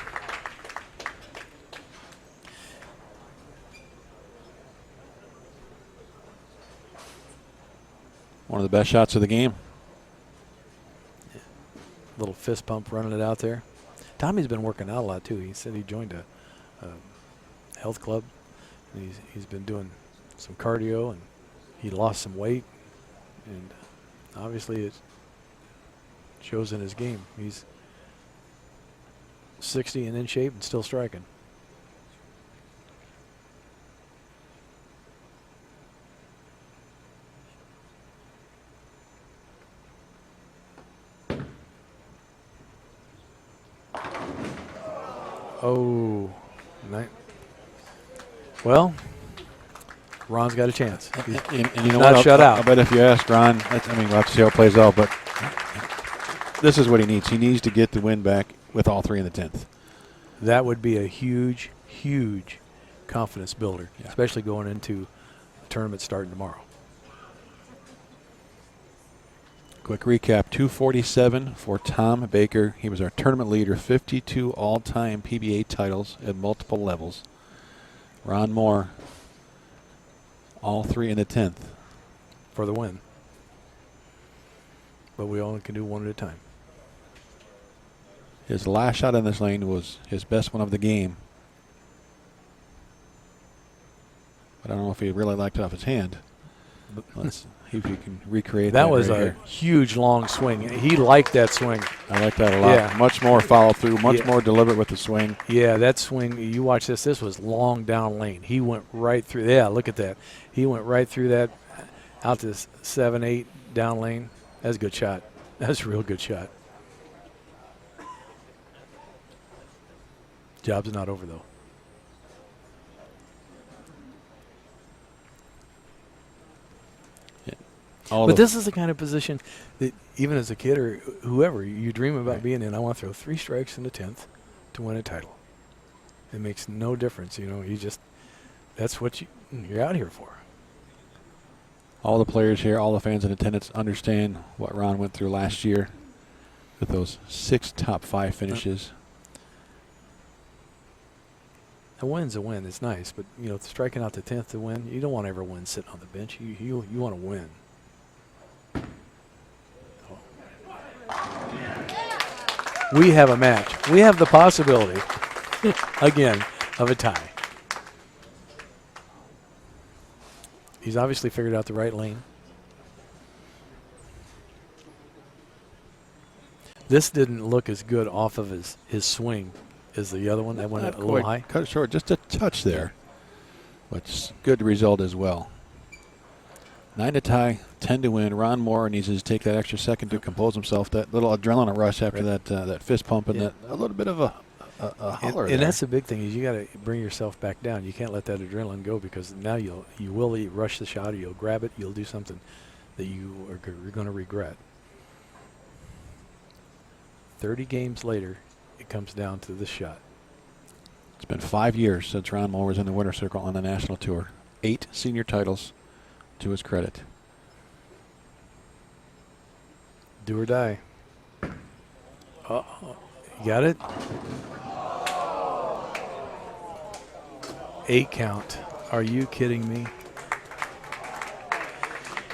One of the best shots of the game. Little fist pump running it out there. Tommy's been working out a lot too. He said he joined a health club. And he's been doing some cardio, and he lost some weight, and obviously it shows in his game. He's 60 and in shape and still striking. Oh, well, Ron's got a chance. He's And you know not what? shut out. I bet if you ask Ron, I mean, we'll have to see how it plays out, but this is what he needs. He needs to get the win back with all 3 in the 10th. That would be a huge, huge confidence builder, Yeah. especially going into a tournament starting tomorrow. Quick recap, 247 for Tom Baker. He was our tournament leader, 52 all-time PBA titles at multiple levels. Ron Mohr, all 3 in the 10th. For the win. But we only can do one at a time. His last shot in this lane was his best one of the game. But I don't know if he really liked it off his hand. Let's see if he can recreate that. That was right a here. huge, long swing. He liked that swing. I like that a lot. Yeah. Much more follow through, much Yeah. more deliberate with the swing. Yeah, that swing, you watch this. This was long down lane. He went right through. Yeah, look at that. He went right through that out to 7, 8 down lane. That's a good shot. That's a real good shot. Job's not over, though. But this is the kind of position that even as a kid or whoever, you dream about being in. I want to throw 3 strikes in the 10th to win a title. It makes no difference. You know, that's what you're out here for. All the players here, all the fans in attendance understand what Ron went through last year with those 6 top 5 finishes. A win's a win. It's nice, but you know, striking out the 10th to win, you don't want to ever win sitting on the bench. You want to win. We have a match. We have the possibility, again, of a tie. He's obviously figured out the right lane. This didn't look as good off of his swing as the other one. That went a little high. Cut it short, just a touch there. But good result as well. 9 to tie, 10 to win. Ron Mohr needs to take that extra second to compose himself. That little adrenaline rush after that fist pump and that a little bit of a holler. And that's the big thing is you got to bring yourself back down. You can't let that adrenaline go because now you will rush the shot or you'll grab it. You'll do something that you're going to regret. 30 games later, it comes down to this shot. It's been 5 years since Ron Mohr was in the winner's circle on the national tour. 8 senior titles to his credit. Do or die. You got it? 8 count. Are you kidding me?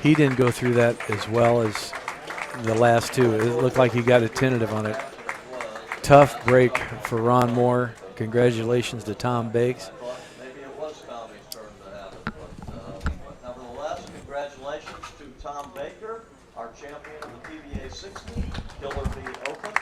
He didn't go through that as well as the last 2. It looked like he got a tentative on it. Tough break for Ron Mohr. Congratulations to Tom Bakes. Maybe it was Tommy's turn to have it, but nevertheless, congratulations to Tom Baker, our champion of the PBA60 Killer B Open.